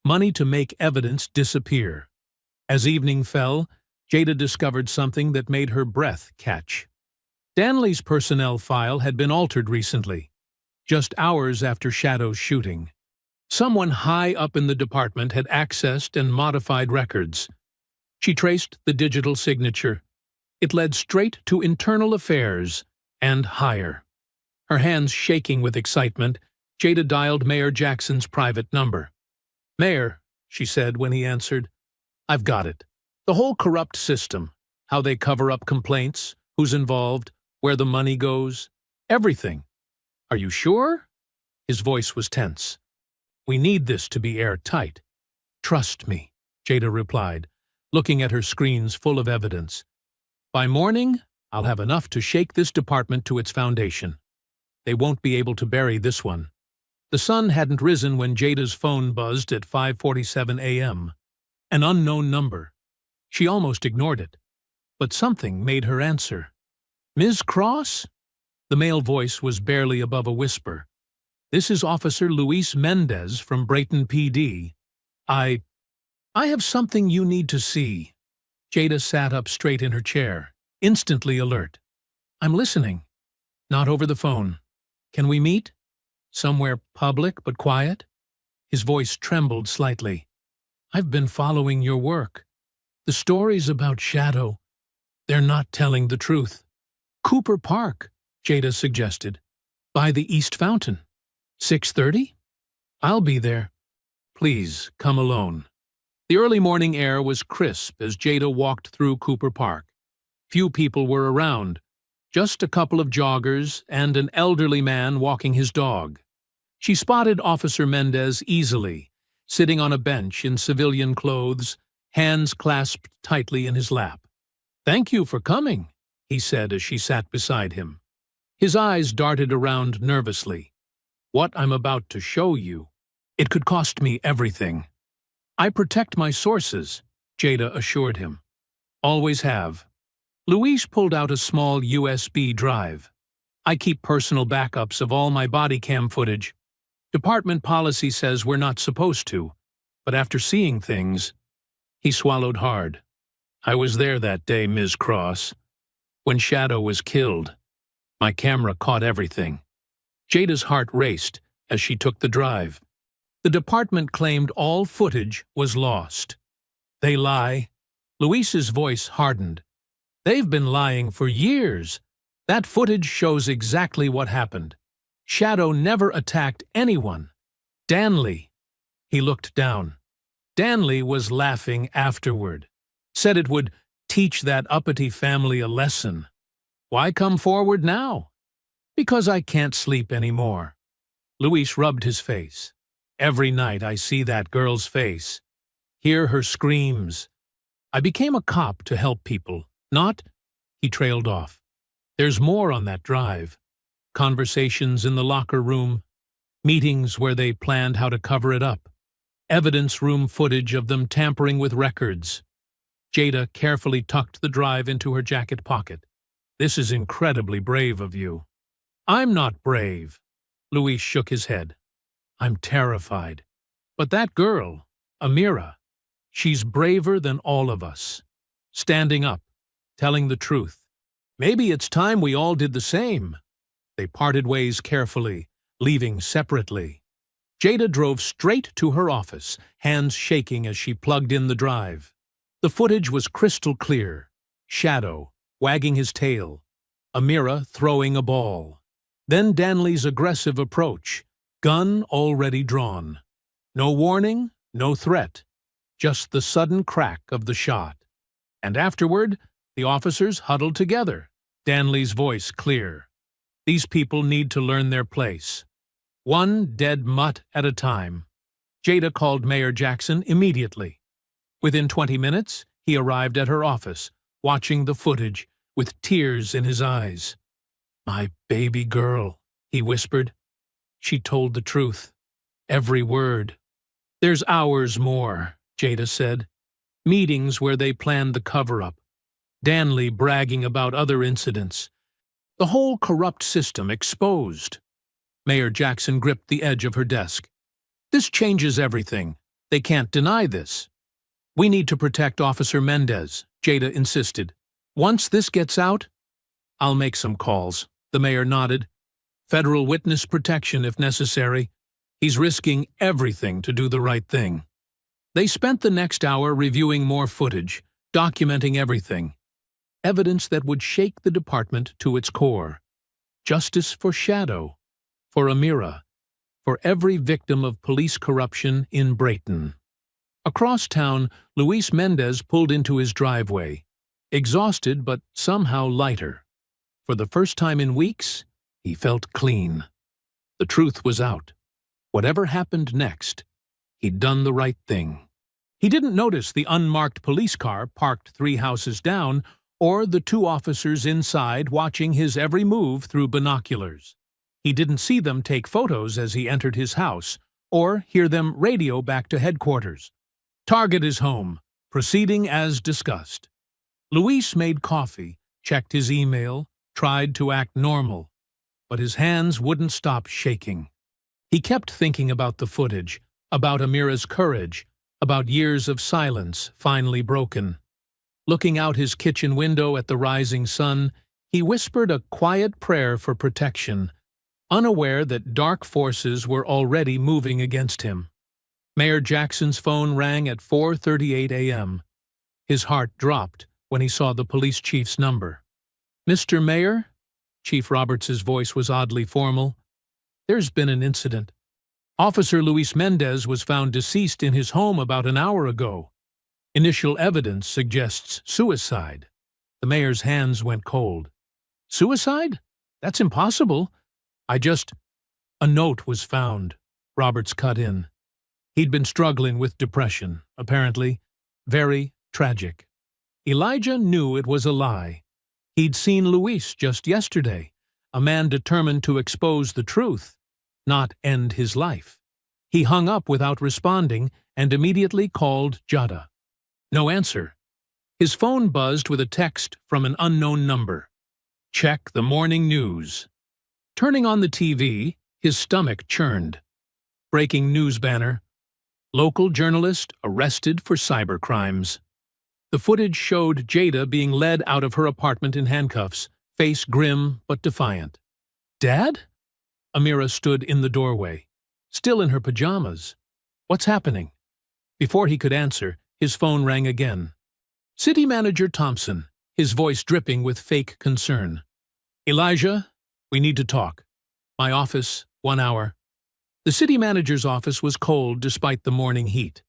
Money to make evidence disappear. As evening fell, Jada discovered something that made her breath catch. Danley's personnel file had been altered recently, just hours after Shadow's shooting. Someone high up in the department had accessed and modified records. She traced the digital signature. It led straight to internal affairs and higher. Her hands shaking with excitement, Jada dialed Mayor Jackson's private number. "Mayor," she said when he answered, "I've got it. The whole corrupt system, how they cover up complaints, who's involved, where the money goes, everything. Are you sure?" His voice was tense. "We need this to be airtight." "Trust me," Jada replied, looking at her screens full of evidence. "By morning, I'll have enough to shake this department to its foundation. They won't be able to bury this one." The sun hadn't risen when Jada's phone buzzed at 5:47 a.m. An unknown number. She almost ignored it. But something made her answer. "Ms. Cross?" The male voice was barely above a whisper. "This is Officer Luis Mendez from Brayton PD. I have something you need to see." Jada sat up straight in her chair, instantly alert. "I'm listening." "Not over the phone. Can we meet? Somewhere public but quiet?" His voice trembled slightly. "I've been following your work. The stories about Shadow, they're not telling the truth." "Cooper Park," Jada suggested. "By the East Fountain. 6:30? I'll be there." "Please, come alone." The early morning air was crisp as Jada walked through Cooper Park. Few people were around, just a couple of joggers and an elderly man walking his dog. She spotted Officer Mendez easily, sitting on a bench in civilian clothes, hands clasped tightly in his lap. "Thank you for coming," he said as she sat beside him. His eyes darted around nervously. "What I'm about to show you, it could cost me everything." "I protect my sources," Jada assured him. "Always have." Luis pulled out a small USB drive. "I keep personal backups of all my body cam footage. Department policy says we're not supposed to, but after seeing things..." He swallowed hard. "I was there that day, Ms. Cross. When Shadow was killed. My camera caught everything." Jada's heart raced as she took the drive. The department claimed all footage was lost. "They lie." Luis's voice hardened. "They've been lying for years. That footage shows exactly what happened. Shadow never attacked anyone. Danley..." He looked down. "Danley was laughing afterward. Said it would teach that uppity family a lesson. Why come forward now?" "Because I can't sleep anymore." Luis rubbed his face. Every night I see that girl's face, hear her screams. I became a cop to help people, not—" He trailed off. There's more on that drive. Conversations in the locker room, meetings where they planned how to cover it up, evidence room footage of them tampering with records. Jada carefully tucked the drive into her jacket pocket. This is incredibly brave of you. I'm not brave. Luis shook his head. I'm terrified. But that girl, Amira, she's braver than all of us. Standing up, telling the truth. Maybe it's time we all did the same. They parted ways carefully, leaving separately. Jada drove straight to her office, hands shaking as she plugged in the drive. The footage was crystal clear. Shadow, wagging his tail. Amira throwing a ball. Then Danley's aggressive approach, gun already drawn. No warning, no threat, just the sudden crack of the shot. And afterward, the officers huddled together, Danley's voice clear. These people need to learn their place. One dead mutt at a time. Jada called Mayor Jackson immediately. Within 20 minutes, he arrived at her office, watching the footage, with tears in his eyes. My baby girl, he whispered. She told the truth. Every word. There's hours more, Jada said. Meetings where they planned the cover-up. Danley bragging about other incidents. The whole corrupt system exposed. Mayor Jackson gripped the edge of her desk. This changes everything. They can't deny this. We need to protect Officer Mendez, Jada insisted. Once this gets out, I'll make some calls. The mayor nodded. Federal witness protection if necessary. He's risking everything to do the right thing. They spent the next hour reviewing more footage, documenting everything. Evidence that would shake the department to its core. Justice for Shadow, for Amira, for every victim of police corruption in Brayton. Across town, Luis Mendez pulled into his driveway, exhausted but somehow lighter. For the first time in weeks, he felt clean. The truth was out. Whatever happened next, he'd done the right thing. He didn't notice the unmarked police car parked 3 houses down, or the 2 officers inside watching his every move through binoculars. He didn't see them take photos as he entered his house, or hear them radio back to headquarters. Target is home, proceeding as discussed. Luis made coffee, checked his email, tried to act normal, but his hands wouldn't stop shaking. He kept thinking about the footage, about Amira's courage, about years of silence finally broken. Looking out his kitchen window at the rising sun, he whispered a quiet prayer for protection, unaware that dark forces were already moving against him. Mayor Jackson's phone rang at 4:38 a.m. His heart dropped when he saw the police chief's number. Mr. Mayor? Chief Roberts's voice was oddly formal. There's been an incident. Officer Luis Mendez was found deceased in his home about an hour ago. Initial evidence suggests suicide. The mayor's hands went cold. Suicide? That's impossible. A note was found. Roberts cut in. He'd been struggling with depression, apparently. Very tragic. Elijah knew it was a lie. He'd seen Luis just yesterday, a man determined to expose the truth, not end his life. He hung up without responding and immediately called Jada. No answer. His phone buzzed with a text from an unknown number. Check the morning news. Turning on the TV, his stomach churned. Breaking news banner. Local journalist arrested for cybercrimes. The footage showed Jada being led out of her apartment in handcuffs, face grim but defiant. Dad? Amira stood in the doorway, still in her pajamas. What's happening? Before he could answer, his phone rang again. City Manager Thompson, his voice dripping with fake concern. Elijah, we need to talk. My office, 1 hour. The city manager's office was cold despite the morning heat.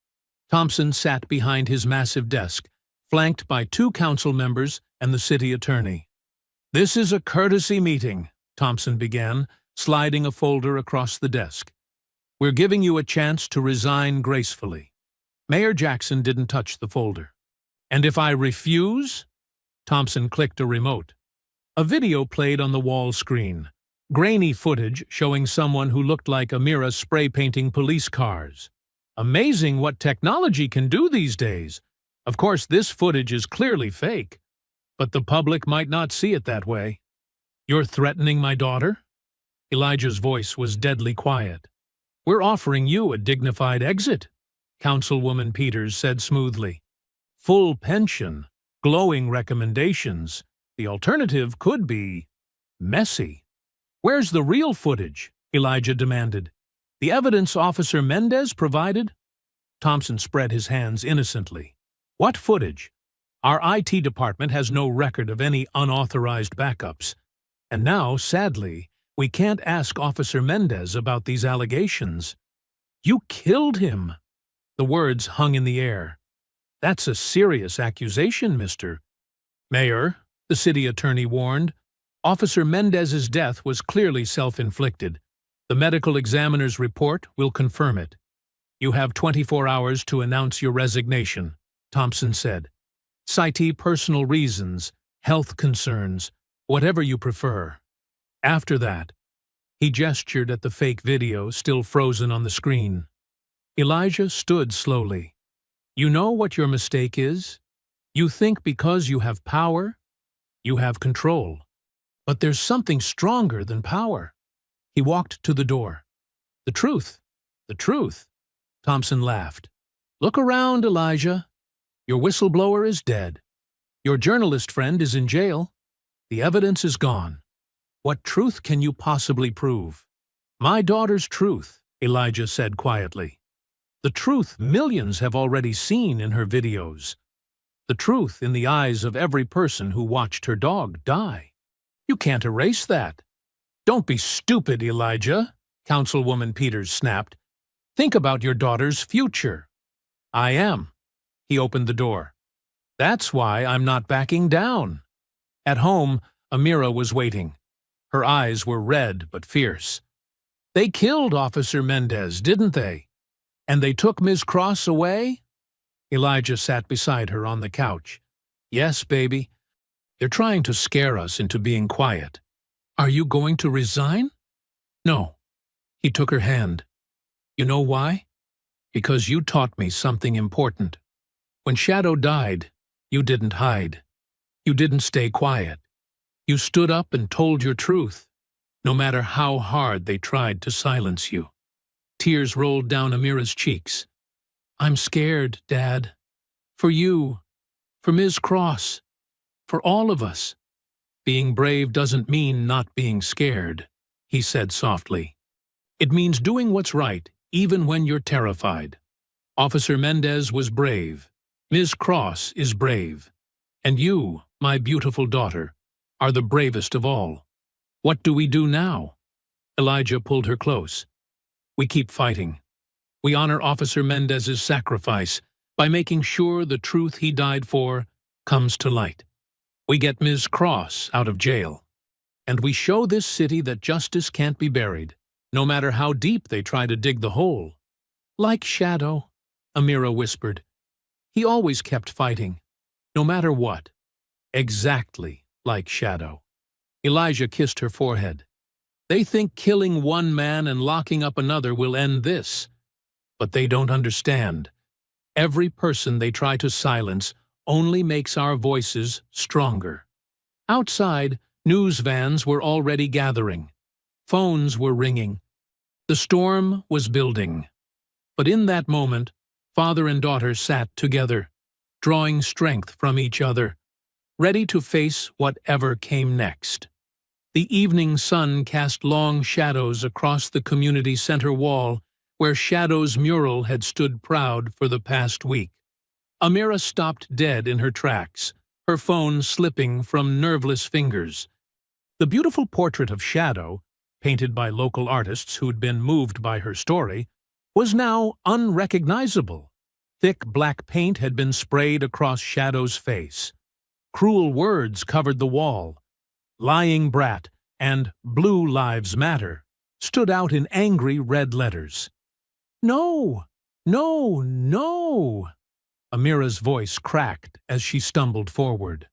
Thompson sat behind his massive desk, flanked by 2 council members and the city attorney. This is a courtesy meeting, Thompson began, sliding a folder across the desk. We're giving you a chance to resign gracefully. Mayor Jackson didn't touch the folder. And if I refuse? Thompson clicked a remote. A video played on the wall screen. Grainy footage showing someone who looked like Amira spray painting police cars. Amazing what technology can do these days. Of course, this footage is clearly fake, but the public might not see it that way. You're threatening my daughter? Elijah's voice was deadly quiet. We're offering you a dignified exit, Councilwoman Peters said smoothly. Full pension, glowing recommendations. The alternative could be messy. Where's the real footage? Elijah demanded. The evidence Officer Mendez provided? Thompson spread his hands innocently. What footage? Our IT department has no record of any unauthorized backups. And now, sadly, we can't ask Officer Mendez about these allegations. You killed him. The words hung in the air. That's a serious accusation, Mr. Mayor, the city attorney warned. Officer Mendez's death was clearly self-inflicted. The medical examiner's report will confirm it. You have 24 hours to announce your resignation, Thompson said. Cite personal reasons, health concerns, whatever you prefer. After that, he gestured at the fake video still frozen on the screen. Elijah stood slowly. You know what your mistake is? You think because you have power, you have control. But there's something stronger than power. He walked to the door. The truth. Thompson laughed. Look around, Elijah. Your whistleblower is dead. Your journalist friend is in jail. The evidence is gone. What truth can you possibly prove? My daughter's truth, Elijah said quietly. The truth millions have already seen in her videos. The truth in the eyes of every person who watched her dog die. You can't erase that. Don't be stupid, Elijah, Councilwoman Peters snapped. Think about your daughter's future. I am. He opened the door. That's why I'm not backing down. At home, Amira was waiting. Her eyes were red but fierce. They killed Officer Mendez, didn't they? And they took Ms. Cross away? Elijah sat beside her on the couch. Yes, baby. They're trying to scare us into being quiet. Are you going to resign? No. He took her hand. You know why? Because you taught me something important. When Shadow died, you didn't hide. You didn't stay quiet. You stood up and told your truth, no matter how hard they tried to silence you. Tears rolled down Amira's cheeks. I'm scared, Dad. For you. For Ms. Cross. For all of us. Being brave doesn't mean not being scared, he said softly. It means doing what's right, even when you're terrified. Officer Mendez was brave. Ms. Cross is brave. And you, my beautiful daughter, are the bravest of all. What do we do now? Elijah pulled her close. We keep fighting. We honor Officer Mendez's sacrifice by making sure the truth he died for comes to light. We get Ms. Cross out of jail. And we show this city that justice can't be buried, no matter how deep they try to dig the hole. Like Shadow, Amira whispered. He always kept fighting, no matter what. Exactly like Shadow. Elijah kissed her forehead. They think killing one man and locking up another will end this. But they don't understand. Every person they try to silence only makes our voices stronger. Outside, news vans were already gathering. Phones were ringing. The storm was building. But in that moment, father and daughter sat together, drawing strength from each other, ready to face whatever came next. The evening sun cast long shadows across the community center wall where Shadow's mural had stood proud for the past week. Amira stopped dead in her tracks, her phone slipping from nerveless fingers. The beautiful portrait of Shadow, painted by local artists who'd been moved by her story, was now unrecognizable. Thick black paint had been sprayed across Shadow's face. Cruel words covered the wall. Lying brat and Blue Lives Matter stood out in angry red letters. No! No! No! Amira's voice cracked as she stumbled forward.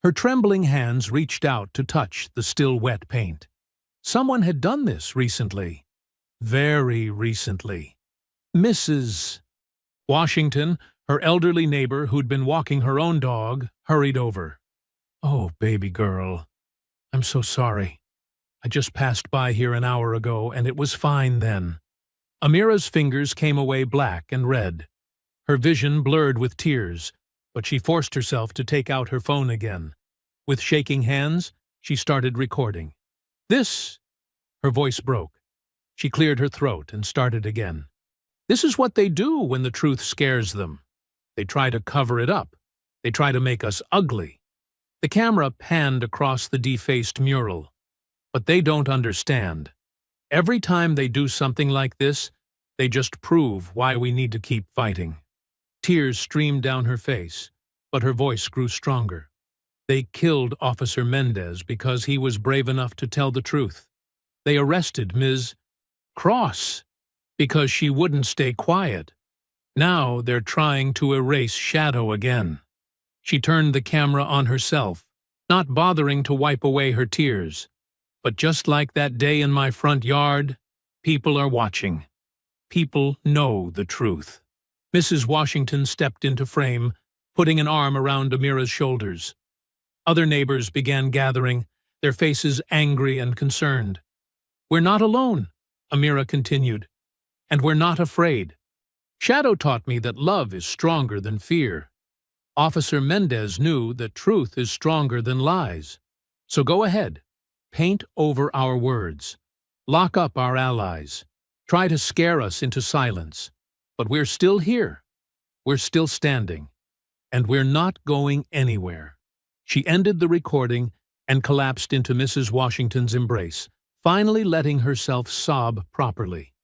Her trembling hands reached out to touch the still wet paint. Someone had done this recently. Very recently. Mrs. Washington, her elderly neighbor who'd been walking her own dog, hurried over. "Oh, baby girl. I'm so sorry. I just passed by here an hour ago, and it was fine then." Amira's fingers came away black and red. Her vision blurred with tears, but she forced herself to take out her phone again. With shaking hands, she started recording. "This—" Her voice broke. She cleared her throat and started again. "This is what they do when the truth scares them. They try to cover it up. They try to make us ugly." The camera panned across the defaced mural. "But they don't understand. Every time they do something like this, they just prove why we need to keep fighting." Tears streamed down her face, but her voice grew stronger. "They killed Officer Mendez because he was brave enough to tell the truth. They arrested Ms. Cross because she wouldn't stay quiet. Now they're trying to erase Shadow again." She turned the camera on herself, not bothering to wipe away her tears. "But just like that day in my front yard, people are watching. People know the truth." Mrs. Washington stepped into frame, putting an arm around Amira's shoulders. Other neighbors began gathering, their faces angry and concerned. "We're not alone," Amira continued, "and we're not afraid. Shadow taught me that love is stronger than fear. Officer Mendez knew that truth is stronger than lies. So go ahead. Paint over our words. Lock up our allies. Try to scare us into silence. But we're still here. We're still standing. And we're not going anywhere." She ended the recording and collapsed into Mrs. Washington's embrace, finally letting herself sob properly.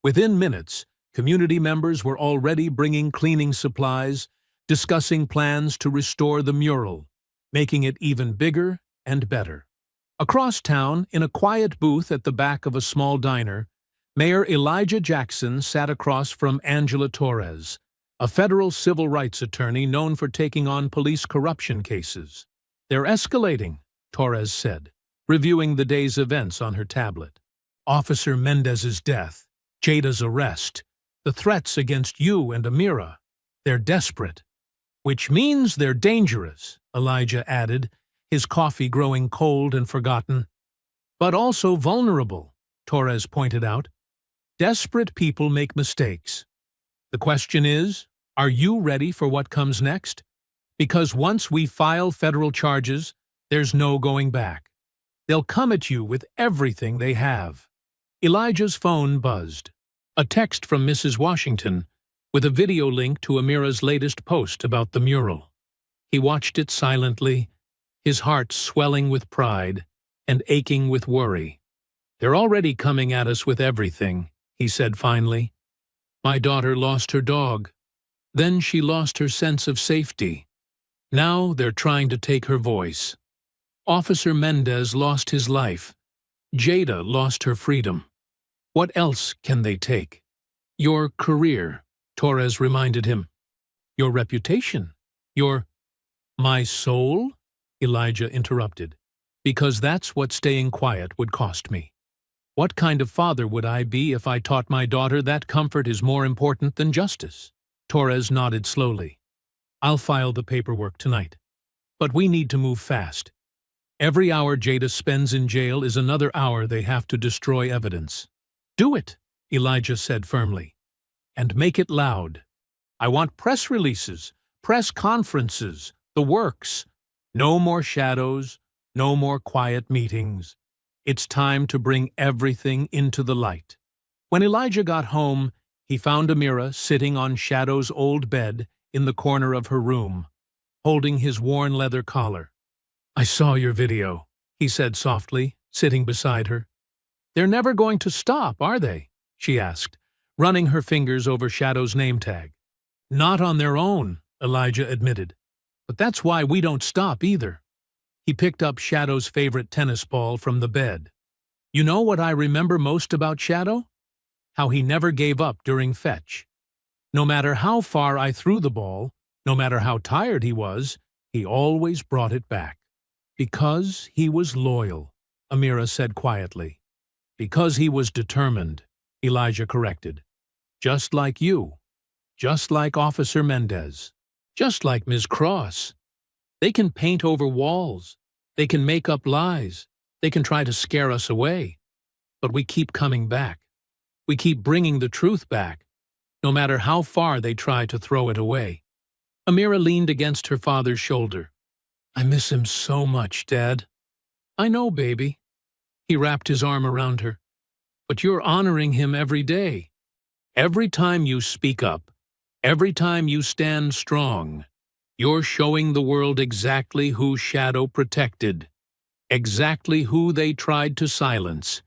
Within minutes, community members were already bringing cleaning supplies, discussing plans to restore the mural, making it even bigger and better. Across town, in a quiet booth at the back of a small diner, Mayor Elijah Jackson sat across from Angela Torres, a federal civil rights attorney known for taking on police corruption cases. "They're escalating," Torres said, reviewing the day's events on her tablet. "Officer Mendez's death, Jada's arrest, the threats against you and Amira. They're desperate. Which means they're dangerous," Elijah added, his coffee growing cold and forgotten. "But also vulnerable," Torres pointed out. "Desperate people make mistakes. The question is, are you ready for what comes next? Because once we file federal charges, there's no going back. They'll come at you with everything they have." Elijah's phone buzzed. A text from Mrs. Washington, with a video link to Amira's latest post about the mural. He watched it silently, his heart swelling with pride and aching with worry. "They're already coming at us with everything," he said finally. "My daughter lost her dog. Then she lost her sense of safety. Now they're trying to take her voice. Officer Mendez lost his life. Jada lost her freedom. What else can they take?" "Your career," Torres reminded him. "Your reputation. Your—" "My soul?" Elijah interrupted. "Because that's what staying quiet would cost me. What kind of father would I be if I taught my daughter that comfort is more important than justice?" Torres nodded slowly. "I'll file the paperwork tonight. But we need to move fast. Every hour Jada spends in jail is another hour they have to destroy evidence." "Do it," Elijah said firmly. "And make it loud. I want press releases, press conferences, the works. No more shadows, no more quiet meetings. It's time to bring everything into the light." When Elijah got home, he found Amira sitting on Shadow's old bed in the corner of her room, holding his worn leather collar. "I saw your video," he said softly, sitting beside her. "They're never going to stop, are they?" she asked, running her fingers over Shadow's name tag. "Not on their own," Elijah admitted. "But that's why we don't stop either." He picked up Shadow's favorite tennis ball from the bed. "You know what I remember most about Shadow? how he never gave up during fetch. No matter how far I threw the ball, no matter how tired he always brought it back. Because he was loyal, Amira said quietly. Because he was determined, Elijah corrected. Just like you. Just like Officer Mendez. Just like Ms. Cross. They can paint over walls. They can make up lies. They can try to scare us away. But we keep coming back. We keep bringing the truth back, no matter how far they try to throw it away. Amira leaned against her father's shoulder. I miss him so much, Dad. I know, baby. He wrapped his arm around her. But you're honoring him every day. Every time you speak up, every time you stand strong, you're showing the world exactly who Shadow protected, exactly who they tried to silence,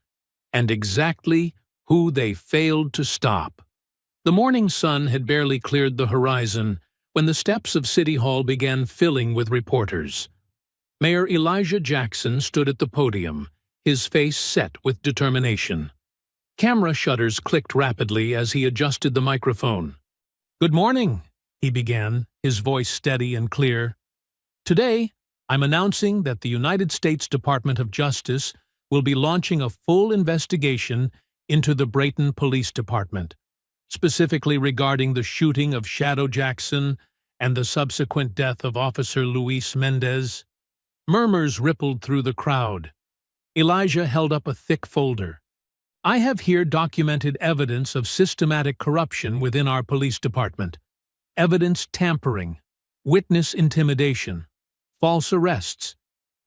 and exactly who they failed to stop. The morning sun had barely cleared the horizon when the steps of City Hall began filling with reporters. Mayor Elijah Jackson stood at the podium, his face set with determination. Camera shutters clicked rapidly as he adjusted the microphone. Good morning, he began, his voice steady and clear. Today, I'm announcing that the United States Department of Justice will be launching a full investigation into the Brayton Police Department, specifically regarding the shooting of Shadow Jackson and the subsequent death of Officer Luis Mendez. Murmurs rippled through the crowd. Elijah held up a thick folder. I have here documented evidence of systematic corruption within our police department. Evidence tampering, witness intimidation, false arrests,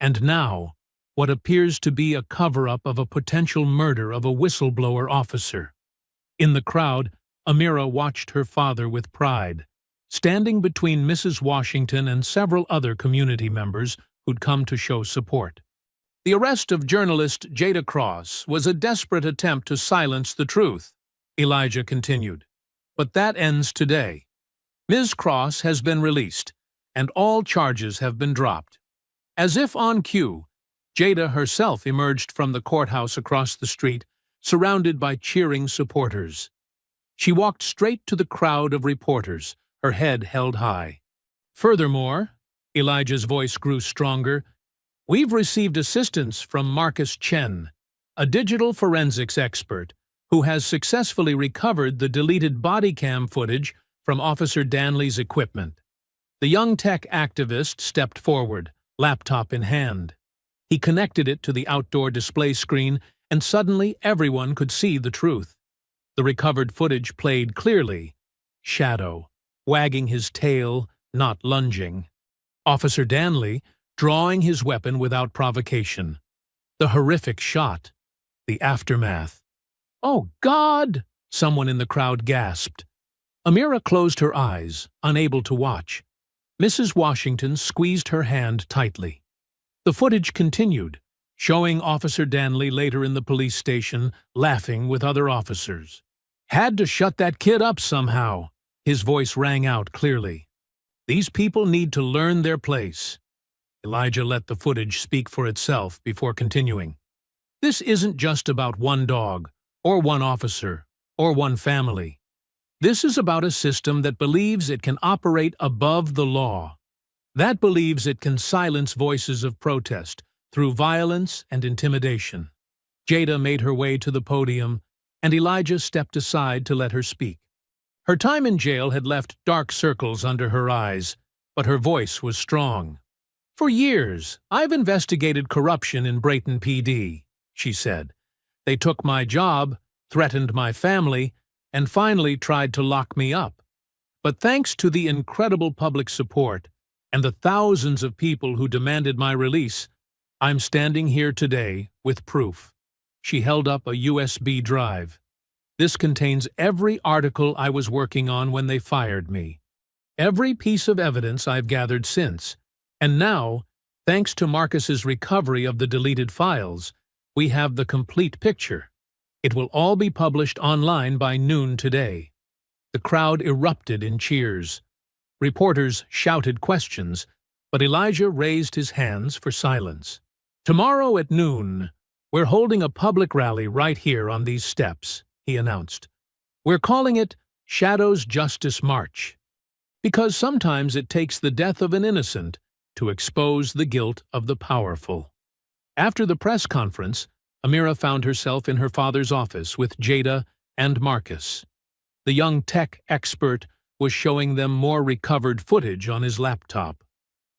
and now, what appears to be a cover-up of a potential murder of a whistleblower officer. In the crowd, Amira watched her father with pride, standing between Mrs. Washington and several other community members who'd come to show support. The arrest of journalist Jada Cross was a desperate attempt to silence the truth, Elijah continued. But that ends today. Ms. Cross has been released, and all charges have been dropped. As if on cue, Jada herself emerged from the courthouse across the street, surrounded by cheering supporters. She walked straight to the crowd of reporters, her head held high. Furthermore, Elijah's voice grew stronger, we've received assistance from Marcus Chen, a digital forensics expert who has successfully recovered the deleted body cam footage from Officer Danley's equipment. The young tech activist stepped forward, laptop in hand. He connected it to the outdoor display screen, and suddenly everyone could see the truth. The recovered footage played clearly. Shadow, wagging his tail, not lunging. Officer Danley, drawing his weapon without provocation. The horrific shot. The aftermath. "Oh, God!" someone in the crowd gasped. Amira closed her eyes, unable to watch. Mrs. Washington squeezed her hand tightly. The footage continued, showing Officer Danley later in the police station, laughing with other officers. "Had to shut that kid up somehow," his voice rang out clearly. "These people need to learn their place." Elijah let the footage speak for itself before continuing. "This isn't just about one dog, or one officer, or one family. This is about a system that believes it can operate above the law, that believes it can silence voices of protest through violence and intimidation." Jada made her way to the podium, and Elijah stepped aside to let her speak. Her time in jail had left dark circles under her eyes, but her voice was strong. "For years, I've investigated corruption in Brayton PD," she said. "They took my job, threatened my family, and finally tried to lock me up. But thanks to the incredible public support and the thousands of people who demanded my release, I'm standing here today with proof." She held up a USB drive. "This contains every article I was working on when they fired me, every piece of evidence I've gathered since, and now, thanks to Marcus's recovery of the deleted files, we have the complete picture. It will all be published online by noon today." The crowd erupted in cheers. Reporters shouted questions, but Elijah raised his hands for silence. "Tomorrow at noon, we're holding a public rally right here on these steps," he announced. "We're calling it Shadow's Justice March, because sometimes it takes the death of an innocent to expose the guilt of the powerful." After the press conference, Amira found herself in her father's office with Jada and Marcus. The young tech expert was showing them more recovered footage on his laptop.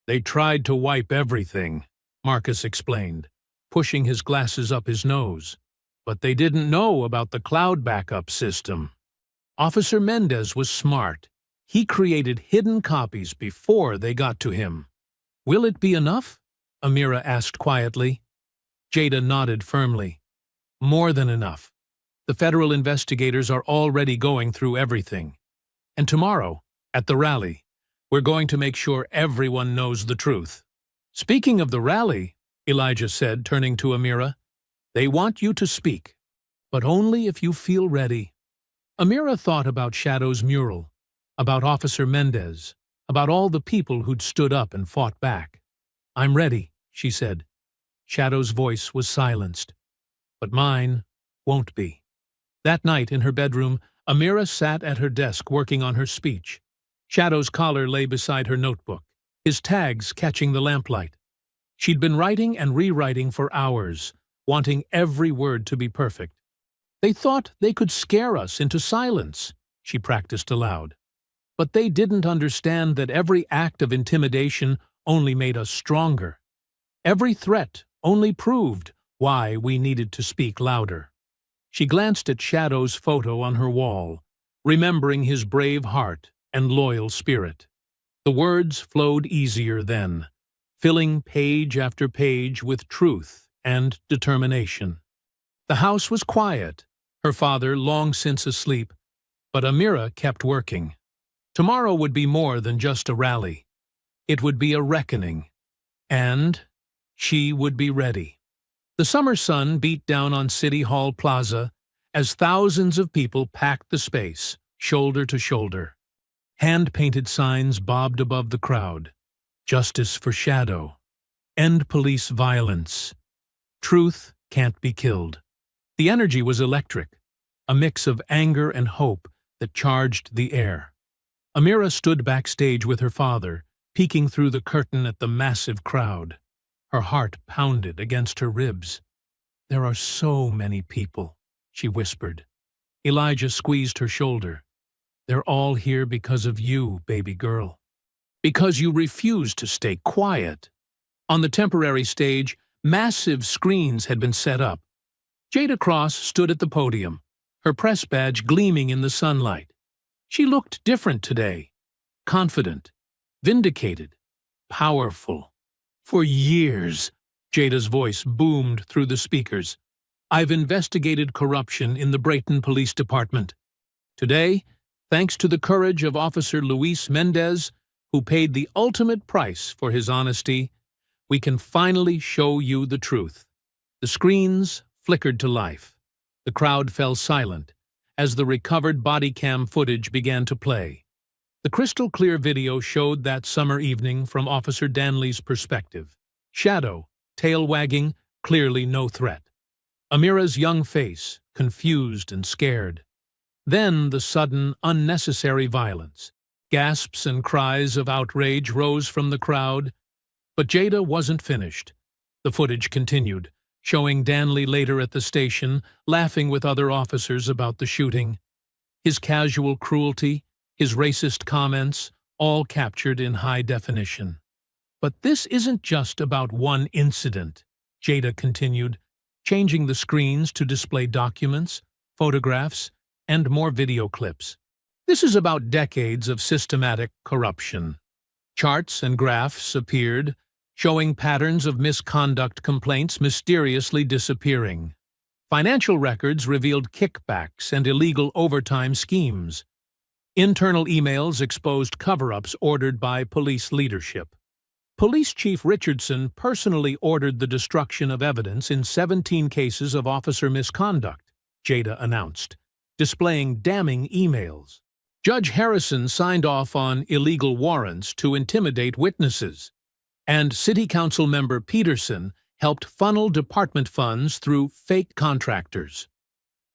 "They tried to wipe everything," Marcus explained, pushing his glasses up his nose. "But they didn't know about the cloud backup system. Officer Mendez was smart. He created hidden copies before they got to him." "Will it be enough?" Amira asked quietly. Jada nodded firmly. "More than enough. The federal investigators are already going through everything. And tomorrow, at the rally, we're going to make sure everyone knows the truth." "Speaking of the rally," Elijah said, turning to Amira, "they want you to speak, but only if you feel ready." Amira thought about Shadow's mural, about Officer Mendez, about all the people who'd stood up and fought back. "I'm ready," she said. Shadow's voice was silenced. "But mine won't be." That night in her bedroom, Amira sat at her desk working on her speech. Shadow's collar lay beside her notebook, his tags catching the lamplight. She'd been writing and rewriting for hours, wanting every word to be perfect. "They thought they could scare us into silence," she practiced aloud. "But they didn't understand that every act of intimidation only made us stronger. Every threat only proved why we needed to speak louder." She glanced at Shadow's photo on her wall, remembering his brave heart and loyal spirit. The words flowed easier then, filling page after page with truth and determination. The house was quiet, her father long since asleep, but Amira kept working. Tomorrow would be more than just a rally. It would be a reckoning, and she would be ready. The summer sun beat down on City Hall Plaza as thousands of people packed the space, shoulder to shoulder. Hand-painted signs bobbed above the crowd. "Justice for Shadow," "End police violence," "Truth can't be killed." The energy was electric, a mix of anger and hope that charged the air. Amira stood backstage with her father, peeking through the curtain at the massive crowd. Her heart pounded against her ribs. "There are so many people," she whispered. Elijah squeezed her shoulder. "They're all here because of you, baby girl. Because you refuse to stay quiet." On the temporary stage, massive screens had been set up. Jada Cross stood at the podium, her press badge gleaming in the sunlight. She looked different today, confident, vindicated, powerful. "For years," Jada's voice boomed through the speakers, "I've investigated corruption in the Brayton Police Department. Today, thanks to the courage of Officer Luis Mendez, who paid the ultimate price for his honesty, we can finally show you the truth." The screens flickered to life. The crowd fell silent as the recovered body cam footage began to play. The crystal-clear video showed that summer evening from Officer Danley's perspective. Shadow, tail wagging, clearly no threat. Amira's young face, confused and scared. Then the sudden, unnecessary violence. Gasps and cries of outrage rose from the crowd. But Jada wasn't finished. The footage continued, showing Danley later at the station, laughing with other officers about the shooting. His casual cruelty, his racist comments, all captured in high definition. "But this isn't just about one incident," Jada continued, changing the screens to display documents, photographs, and more video clips. "This is about decades of systematic corruption." Charts and graphs appeared, showing patterns of misconduct complaints mysteriously disappearing. Financial records revealed kickbacks and illegal overtime schemes. Internal emails exposed cover-ups ordered by police leadership. Police Chief Richardson personally ordered the destruction of evidence in 17 cases of officer misconduct, Jada announced, displaying damning emails. Judge Harrison signed off on illegal warrants to intimidate witnesses, and City Council member Peterson helped funnel department funds through fake contractors.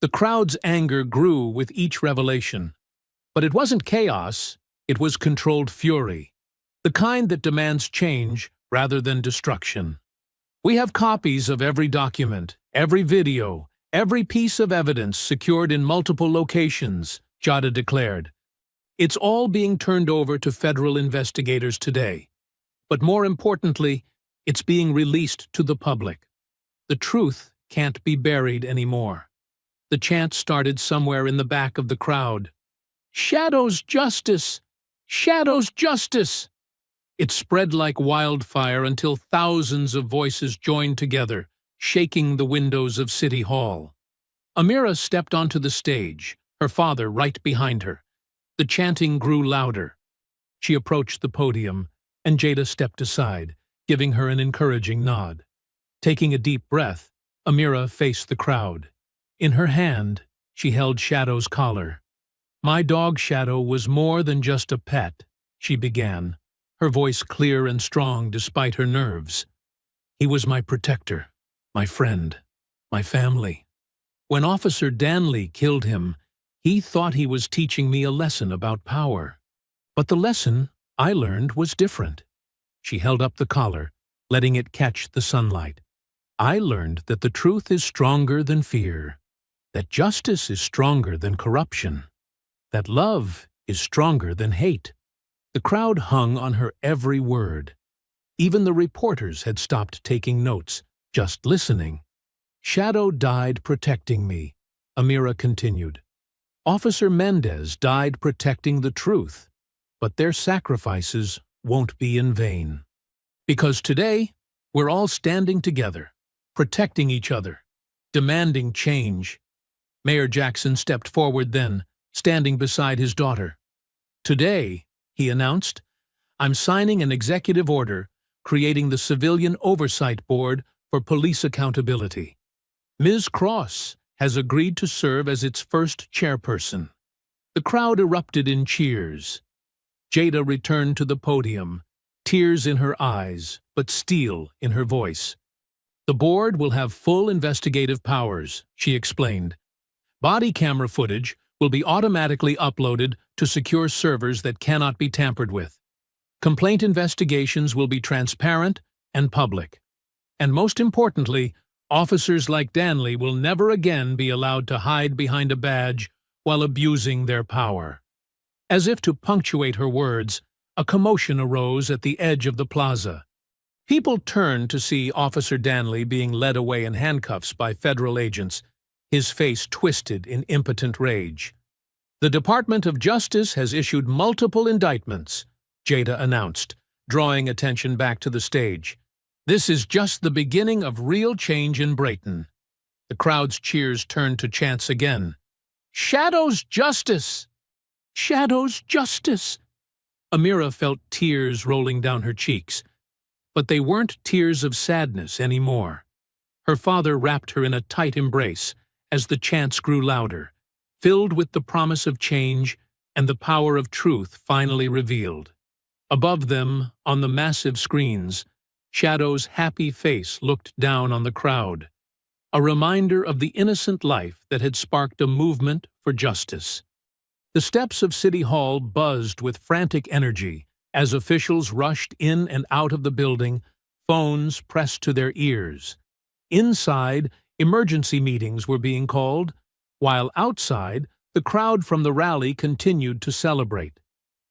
The crowd's anger grew with each revelation. But it wasn't chaos, it was controlled fury, the kind that demands change rather than destruction. We have copies of every document, every video, every piece of evidence secured in multiple locations, Jada declared. It's all being turned over to federal investigators today. But more importantly, it's being released to the public. The truth can't be buried anymore. The chant started somewhere in the back of the crowd. "Shadows justice! Shadows justice!" It spread like wildfire until thousands of voices joined together, shaking the windows of City Hall. Amira stepped onto the stage, her father right behind her. The chanting grew louder. She approached the podium, and Jada stepped aside, giving her an encouraging nod. Taking a deep breath, Amira faced the crowd. In her hand, she held Shadow's collar. "My dog Shadow was more than just a pet," she began, her voice clear and strong despite her nerves. "He was my protector, my friend, my family. When Officer Danley killed him, he thought he was teaching me a lesson about power. But the lesson I learned was different." She held up the collar, letting it catch the sunlight. "I learned that the truth is stronger than fear, that justice is stronger than corruption, that love is stronger than hate." The crowd hung on her every word. Even the reporters had stopped taking notes, just listening. "Shadow died protecting me," Amira continued. "Officer Mendez died protecting the truth, but their sacrifices won't be in vain. Because today, we're all standing together, protecting each other, demanding change." Mayor Jackson stepped forward then, standing beside his daughter. "Today," he announced, "I'm signing an executive order creating the Civilian Oversight Board for Police Accountability. Ms. Cross has agreed to serve as its first chairperson." The crowd erupted in cheers. Jada returned to the podium, tears in her eyes, but steel in her voice. "The board will have full investigative powers," she explained. "Body camera footage will be automatically uploaded to secure servers that cannot be tampered with. Complaint investigations will be transparent and public. And most importantly, officers like Danley will never again be allowed to hide behind a badge while abusing their power." As if to punctuate her words, a commotion arose at the edge of the plaza. People turned to see Officer Danley being led away in handcuffs by federal agents, his face twisted in impotent rage. "The Department of Justice has issued multiple indictments," Jada announced, drawing attention back to the stage. "This is just the beginning of real change in Brayton." The crowd's cheers turned to chants again. "Shadows justice! Shadows justice!" Amira felt tears rolling down her cheeks. But they weren't tears of sadness anymore. Her father wrapped her in a tight embrace as the chants grew louder, filled with the promise of change and the power of truth finally revealed. Above them, on the massive screens, Shadow's happy face looked down on the crowd, a reminder of the innocent life that had sparked a movement for justice. The steps of City Hall buzzed with frantic energy as officials rushed in and out of the building, phones pressed to their ears. Inside, emergency meetings were being called, while outside, the crowd from the rally continued to celebrate.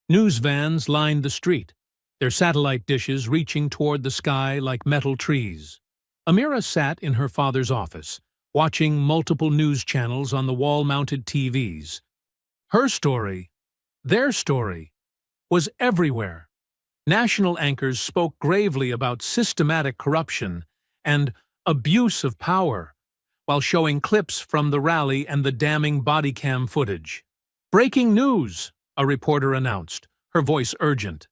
News vans lined the street, their satellite dishes reaching toward the sky like metal trees. Amira sat in her father's office, watching multiple news channels on the wall-mounted TVs. Her story, their story, was everywhere. National anchors spoke gravely about systematic corruption and abuse of power, while showing clips from the rally and the damning body cam footage. "Breaking news," a reporter announced, her voice urgent.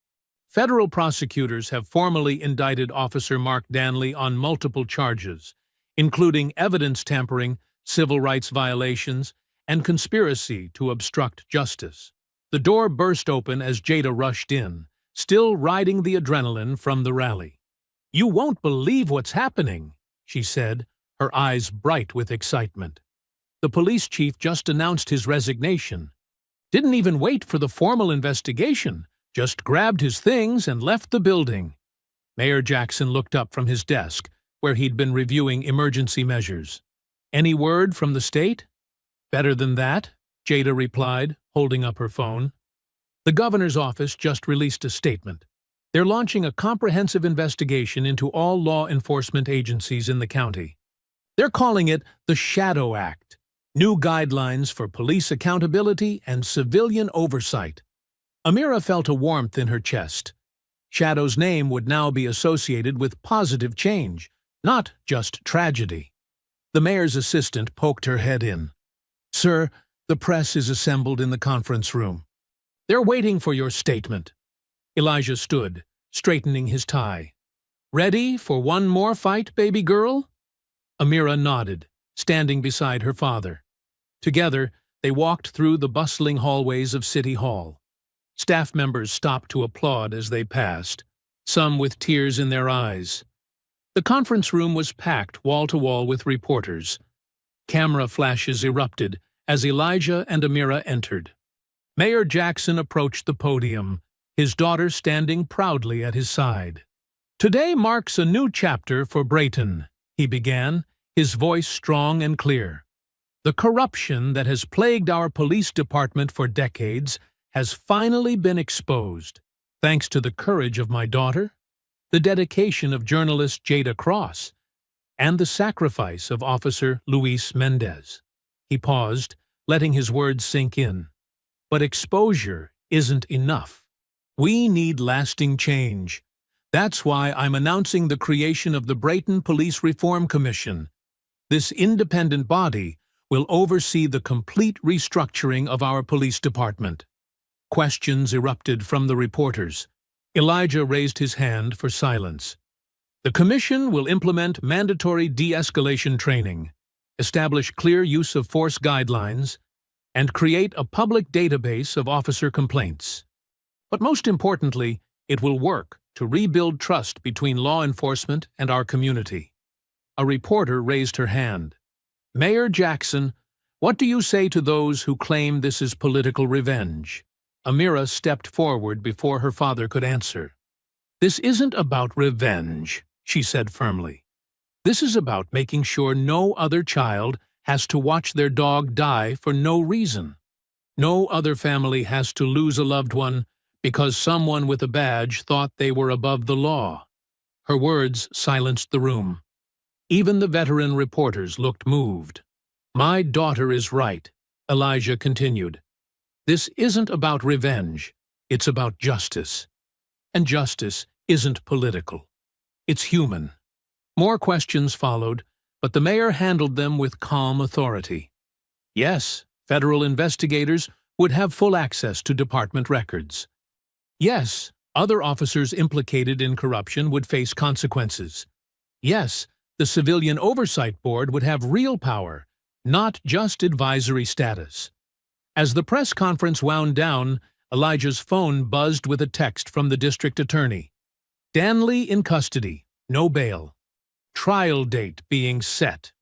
Federal prosecutors have formally indicted Officer Mark Danley on multiple charges, including evidence tampering, civil rights violations, and conspiracy to obstruct justice. The door burst open as Jada rushed in, still riding the adrenaline from the rally. "You won't believe what's happening," she said, her eyes bright with excitement. The police chief just announced his resignation. Didn't even wait for the formal investigation, just grabbed his things and left the building. Mayor Jackson looked up from his desk, where he'd been reviewing emergency measures. Any word from the state? Better than that, Jada replied, holding up her phone. The governor's office just released a statement. They're launching a comprehensive investigation into all law enforcement agencies in the county. They're calling it the Shadow Act, new guidelines for police accountability and civilian oversight. Amira felt a warmth in her chest. Shadow's name would now be associated with positive change, not just tragedy. The mayor's assistant poked her head in. "Sir, the press is assembled in the conference room. They're waiting for your statement." Elijah stood, straightening his tie. "Ready for one more fight, baby girl?" Amira nodded, standing beside her father. Together, they walked through the bustling hallways of City Hall. Staff members stopped to applaud as they passed, some with tears in their eyes. The conference room was packed wall-to-wall with reporters. Camera flashes erupted as Elijah and Amira entered. Mayor Jackson approached the podium, his daughter standing proudly at his side. "Today marks a new chapter for Brayton," he began, his voice strong and clear. "The corruption that has plagued our police department for decades has finally been exposed, thanks to the courage of my daughter, the dedication of journalist Jada Cross, and the sacrifice of Officer Luis Mendez." He paused, letting his words sink in. "But exposure isn't enough. We need lasting change. That's why I'm announcing the creation of the Brayton Police Reform Commission. This independent body will oversee the complete restructuring of our police department." Questions erupted from the reporters. Elijah raised his hand for silence. "The commission will implement mandatory de-escalation training, establish clear use of force guidelines, and create a public database of officer complaints. But most importantly, it will work to rebuild trust between law enforcement and our community." A reporter raised her hand. "Mayor Jackson, what do you say to those who claim this is political revenge?" Amira stepped forward before her father could answer. "This isn't about revenge," she said firmly. "This is about making sure no other child has to watch their dog die for no reason. No other family has to lose a loved one because someone with a badge thought they were above the law." Her words silenced the room. Even the veteran reporters looked moved. "My daughter is right," Elijah continued. "This isn't about revenge, it's about justice. And justice isn't political. It's human." More questions followed, but the mayor handled them with calm authority. Yes, federal investigators would have full access to department records. Yes, other officers implicated in corruption would face consequences. Yes, the Civilian Oversight Board would have real power, not just advisory status. As the press conference wound down, Elijah's phone buzzed with a text from the district attorney. "Danley in custody, no bail. Trial date being set."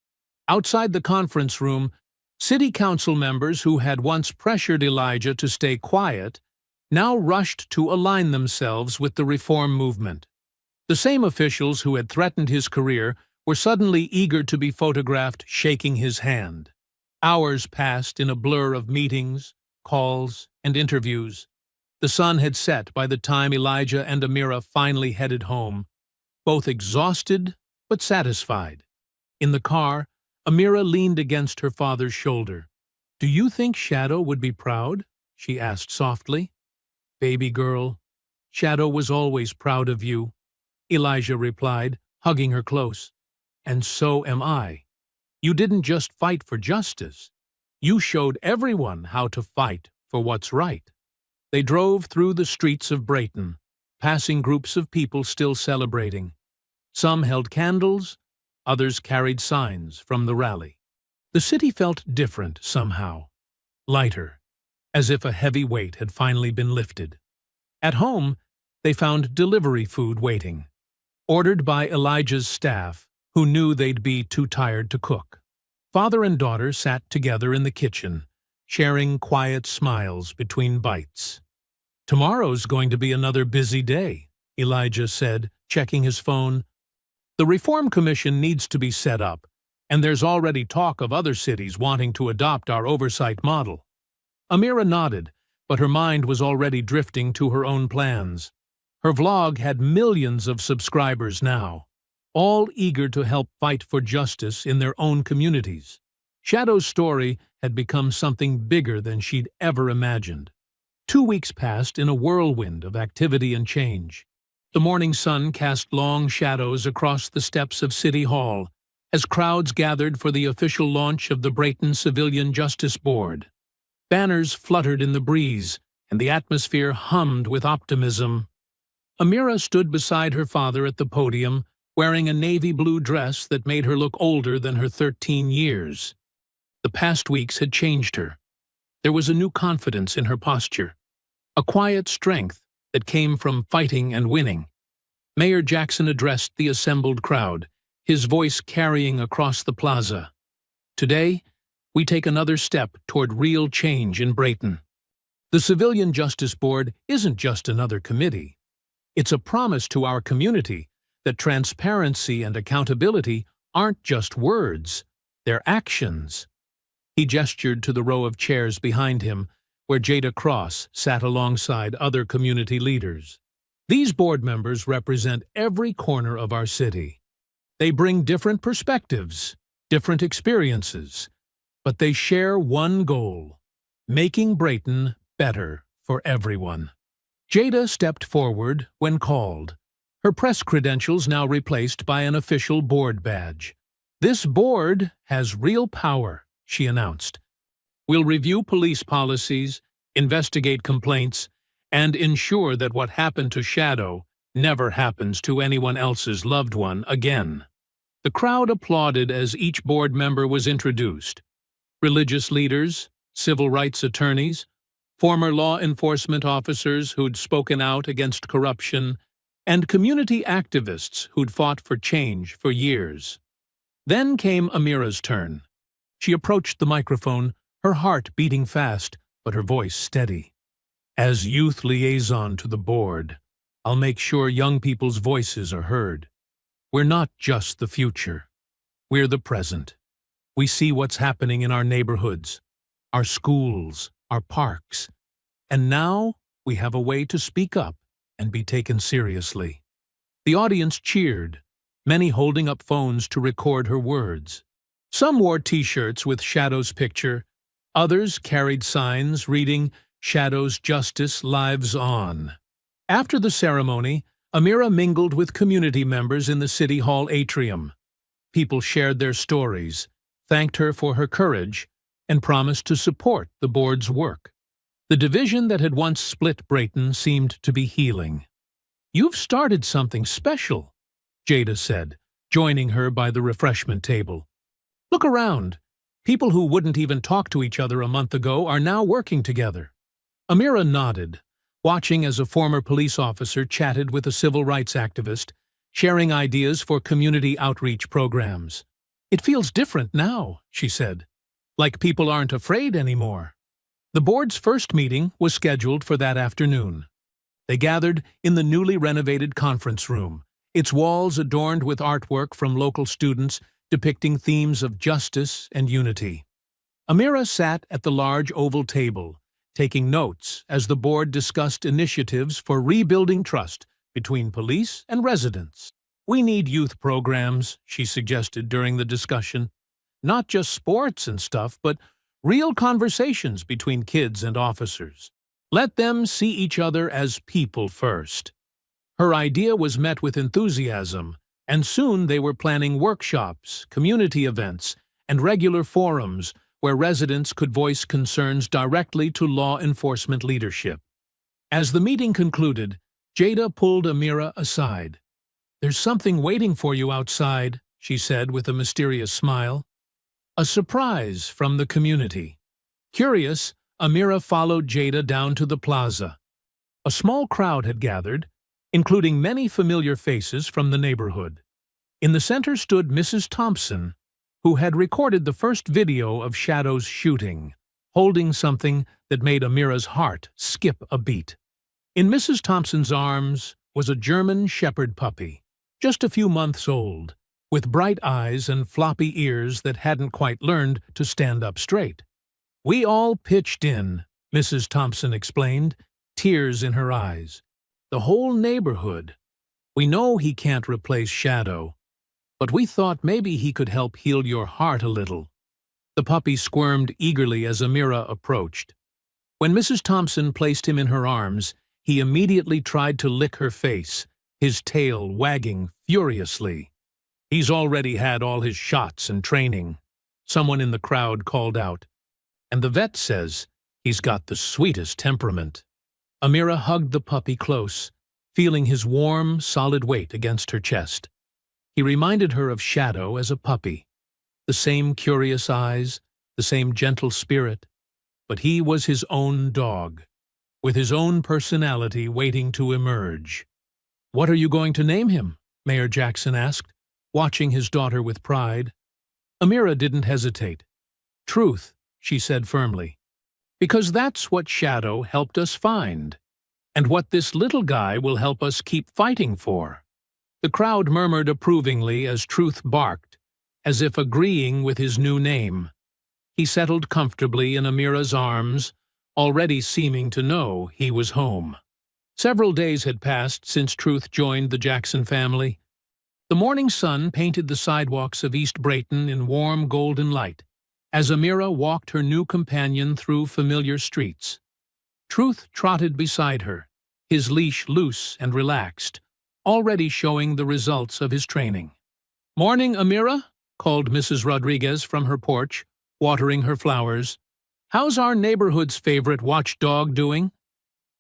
Outside the conference room, city council members who had once pressured Elijah to stay quiet now rushed to align themselves with the reform movement. The same officials who had threatened his career were suddenly eager to be photographed shaking his hand. Hours passed in a blur of meetings, calls, and interviews. The sun had set by the time Elijah and Amira finally headed home, both exhausted but satisfied. In the car, Amira leaned against her father's shoulder. "Do you think Shadow would be proud?" she asked softly. "Baby girl, Shadow was always proud of you," Elijah replied, hugging her close. "And so am I. You didn't just fight for justice. You showed everyone how to fight for what's right." They drove through the streets of Brayton, passing groups of people still celebrating. Some held candles, others carried signs from the rally. The city felt different somehow, lighter, as if a heavy weight had finally been lifted. At home, they found delivery food waiting, ordered by Elijah's staff, who knew they'd be too tired to cook. Father and daughter sat together in the kitchen, sharing quiet smiles between bites. "Tomorrow's going to be another busy day," Elijah said, checking his phone. "The Reform Commission needs to be set up, and there's already talk of other cities wanting to adopt our oversight model." Amira nodded, but her mind was already drifting to her own plans. Her vlog had millions of subscribers now, all eager to help fight for justice in their own communities. Shadow's story had become something bigger than she'd ever imagined. 2 weeks passed in a whirlwind of activity and change. The morning sun cast long shadows across the steps of City Hall as crowds gathered for the official launch of the Brayton Civilian Justice Board. Banners fluttered in the breeze, and the atmosphere hummed with optimism. Amira stood beside her father at the podium, wearing a navy blue dress that made her look older than her 13 years. The past weeks had changed her. There was a new confidence in her posture, a quiet strength that came from fighting and winning. Mayor Jackson addressed the assembled crowd, his voice carrying across the plaza. "Today, we take another step toward real change in Brayton. The Civilian Justice Board isn't just another committee. It's a promise to our community that transparency and accountability aren't just words, they're actions." He gestured to the row of chairs behind him, where Jada Cross sat alongside other community leaders. "These board members represent every corner of our city. They bring different perspectives, different experiences, but they share one goal: making Brayton better for everyone." Jada stepped forward when called, her press credentials now replaced by an official board badge. "This board has real power," she announced. "We'll review police policies, investigate complaints, and ensure that what happened to Shadow never happens to anyone else's loved one again." The crowd applauded as each board member was introduced. Religious leaders, civil rights attorneys, former law enforcement officers who'd spoken out against corruption, and community activists who'd fought for change for years. Then came Amira's turn. She approached the microphone, her heart beating fast, but her voice steady. "As youth liaison to the board, I'll make sure young people's voices are heard. We're not just the future. We're the present. We see what's happening in our neighborhoods, our schools, our parks. And now we have a way to speak up and be taken seriously." The audience cheered, many holding up phones to record her words. Some wore T-shirts with Shadow's picture. Others carried signs reading, "Shadow's Justice Lives On." After the ceremony, Amira mingled with community members in the City Hall atrium. People shared their stories, thanked her for her courage, and promised to support the board's work. The division that had once split Brayton seemed to be healing. "You've started something special," Jada said, joining her by the refreshment table. "Look around. People who wouldn't even talk to each other a month ago are now working together." Amira nodded, watching as a former police officer chatted with a civil rights activist, sharing ideas for community outreach programs. "It feels different now," she said, "like people aren't afraid anymore." The board's first meeting was scheduled for that afternoon. They gathered in the newly renovated conference room, its walls adorned with artwork from local students depicting themes of justice and unity. Amira sat at the large oval table, taking notes as the board discussed initiatives for rebuilding trust between police and residents. "We need youth programs," she suggested during the discussion. "Not just sports and stuff, but real conversations between kids and officers. Let them see each other as people first." Her idea was met with enthusiasm, and soon they were planning workshops, community events, and regular forums where residents could voice concerns directly to law enforcement leadership. As the meeting concluded, Jada pulled Amira aside. "There's something waiting for you outside," she said with a mysterious smile. "A surprise from the community." Curious, Amira followed Jada down to the plaza. A small crowd had gathered, including many familiar faces from the neighborhood. In the center stood Mrs. Thompson, who had recorded the first video of Shadow's shooting, holding something that made Amira's heart skip a beat. In Mrs. Thompson's arms was a German shepherd puppy, just a few months old, with bright eyes and floppy ears that hadn't quite learned to stand up straight. "We all pitched in," Mrs. Thompson explained, tears in her eyes. "The whole neighborhood. We know he can't replace Shadow, but we thought maybe he could help heal your heart a little." The puppy squirmed eagerly as Amira approached. When Mrs. Thompson placed him in her arms, he immediately tried to lick her face, his tail wagging furiously. "He's already had all his shots and training," someone in the crowd called out. "And the vet says he's got the sweetest temperament." Amira hugged the puppy close, feeling his warm, solid weight against her chest. He reminded her of Shadow as a puppy. The same curious eyes, the same gentle spirit, but he was his own dog, with his own personality waiting to emerge. "What are you going to name him?" Mayor Jackson asked, watching his daughter with pride. Amira didn't hesitate. "Truth," she said firmly, "because that's what Shadow helped us find, and what this little guy will help us keep fighting for." The crowd murmured approvingly as Truth barked, as if agreeing with his new name. He settled comfortably in Amira's arms, already seeming to know he was home. Several days had passed since Truth joined the Jackson family. The morning sun painted the sidewalks of East Brayton in warm golden light, as Amira walked her new companion through familiar streets. Truth trotted beside her, his leash loose and relaxed, already showing the results of his training. "Morning, Amira," called Mrs. Rodriguez from her porch, watering her flowers. "How's our neighborhood's favorite watchdog doing?"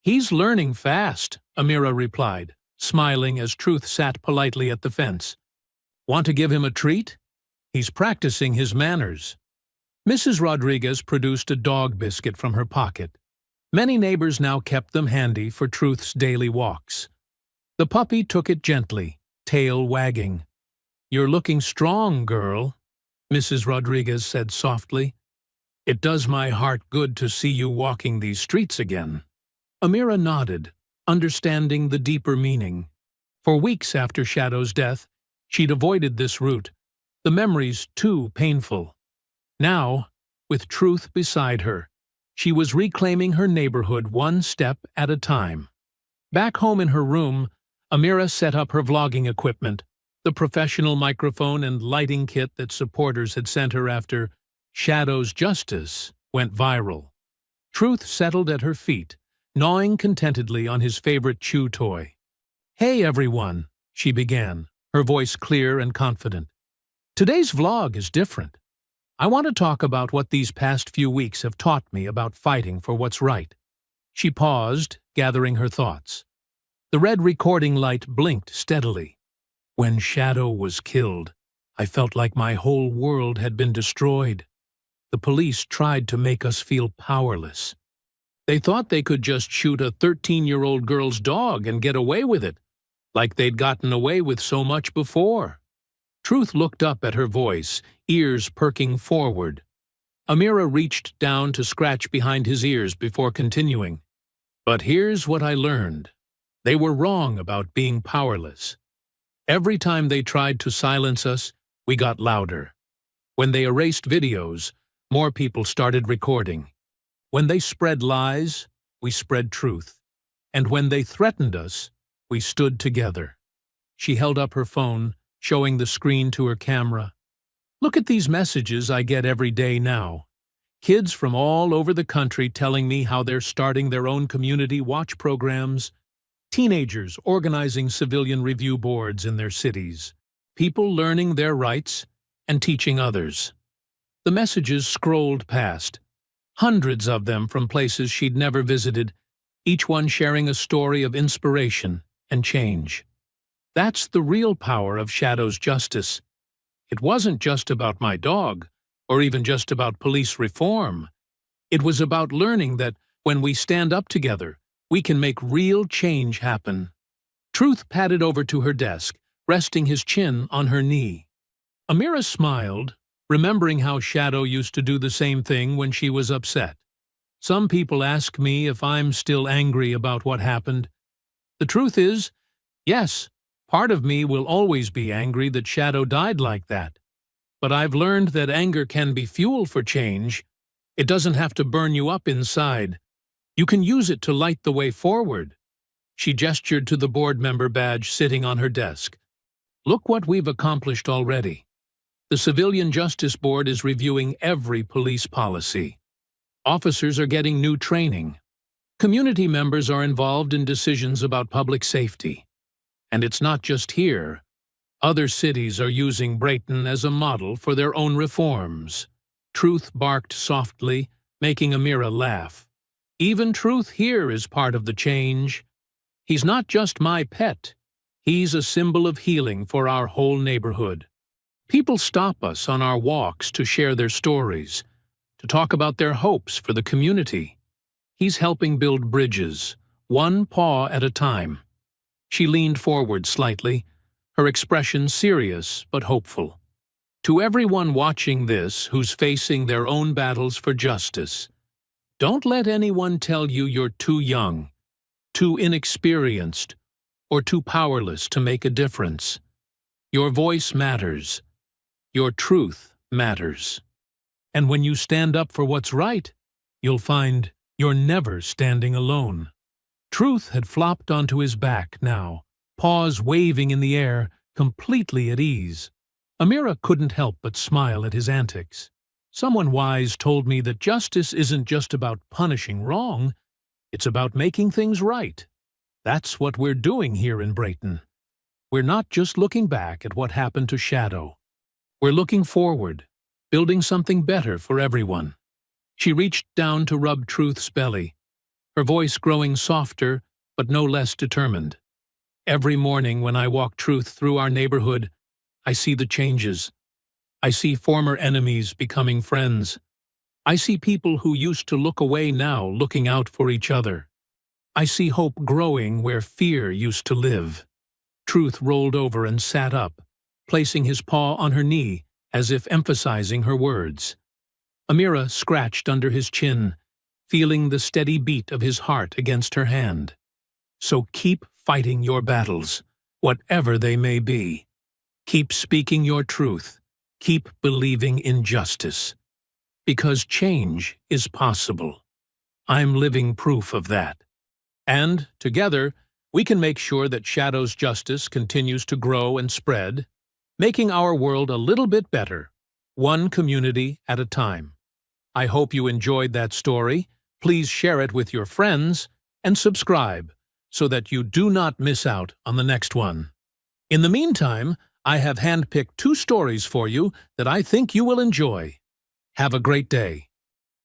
"He's learning fast," Amira replied, smiling as Truth sat politely at the fence. "Want to give him a treat? He's practicing his manners." Mrs. Rodriguez produced a dog biscuit from her pocket. Many neighbors now kept them handy for Truth's daily walks. The puppy took it gently, tail wagging. "You're looking strong, girl," Mrs. Rodriguez said softly. "It does my heart good to see you walking these streets again." Amira nodded, understanding the deeper meaning. For weeks after Shadow's death, she'd avoided this route, the memories too painful. Now, with Truth beside her, she was reclaiming her neighborhood one step at a time. Back home in her room, Amira set up her vlogging equipment, the professional microphone and lighting kit that supporters had sent her after Shadow's Justice went viral. Truth settled at her feet, gnawing contentedly on his favorite chew toy. "Hey everyone," she began, her voice clear and confident. "Today's vlog is different. I want to talk about what these past few weeks have taught me about fighting for what's right." She paused, gathering her thoughts. The red recording light blinked steadily. "When Shadow was killed, I felt like my whole world had been destroyed. The police tried to make us feel powerless. They thought they could just shoot a 13-year-old girl's dog and get away with it, like they'd gotten away with so much before." Truth looked up at her voice, ears perking forward. Amira reached down to scratch behind his ears before continuing. "But here's what I learned. They were wrong about being powerless. Every time they tried to silence us, we got louder. When they erased videos, more people started recording. When they spread lies, we spread truth. And when they threatened us, we stood together." She held up her phone, showing the screen to her camera. "Look at these messages I get every day now. Kids from all over the country telling me how they're starting their own community watch programs. Teenagers organizing civilian review boards in their cities. People learning their rights and teaching others." The messages scrolled past, hundreds of them from places she'd never visited, each one sharing a story of inspiration and change. That's the real power of Shadow's Justice. It wasn't just about my dog, or even just about police reform. It was about learning that when we stand up together, we can make real change happen. Truth padded over to her desk, resting his chin on her knee. Amira smiled, remembering how Shadow used to do the same thing when she was upset. Some people ask me if I'm still angry about what happened. The truth is, yes, part of me will always be angry that Shadow died like that. But I've learned that anger can be fuel for change. It doesn't have to burn you up inside. You can use it to light the way forward. She gestured to the board member badge sitting on her desk. Look what we've accomplished already. The Civilian Justice Board is reviewing every police policy. Officers are getting new training. Community members are involved in decisions about public safety. And it's not just here. Other cities are using Brayton as a model for their own reforms. Truth barked softly, making Amira laugh. Even Truth here is part of the change. He's not just my pet. He's a symbol of healing for our whole neighborhood. People stop us on our walks to share their stories, to talk about their hopes for the community. He's helping build bridges, one paw at a time. She leaned forward slightly, her expression serious but hopeful. To everyone watching this who's facing their own battles for justice, don't let anyone tell you you're too young, too inexperienced, or too powerless to make a difference. Your voice matters. Your truth matters. And when you stand up for what's right, you'll find you're never standing alone. Truth had flopped onto his back now, paws waving in the air, completely at ease. Amira couldn't help but smile at his antics. Someone wise told me that justice isn't just about punishing wrong, it's about making things right. That's what we're doing here in Brayton. We're not just looking back at what happened to Shadow. We're looking forward, building something better for everyone. She reached down to rub Truth's belly, her voice growing softer but no less determined. Every morning when I walk Truth through our neighborhood, I see the changes. I see former enemies becoming friends. I see people who used to look away now looking out for each other. I see hope growing where fear used to live. Truth rolled over and sat up, placing his paw on her knee as if emphasizing her words. Amira scratched under his chin, feeling the steady beat of his heart against her hand. So keep fighting your battles, whatever they may be. Keep speaking your truth. Keep believing in justice. Because change is possible. I'm living proof of that. And, together, we can make sure that Shadow's justice continues to grow and spread, making our world a little bit better, one community at a time. I hope you enjoyed that story. Please share it with your friends and subscribe so that you do not miss out on the next one. In the meantime, I have handpicked 2 stories for you that I think you will enjoy. Have a great day.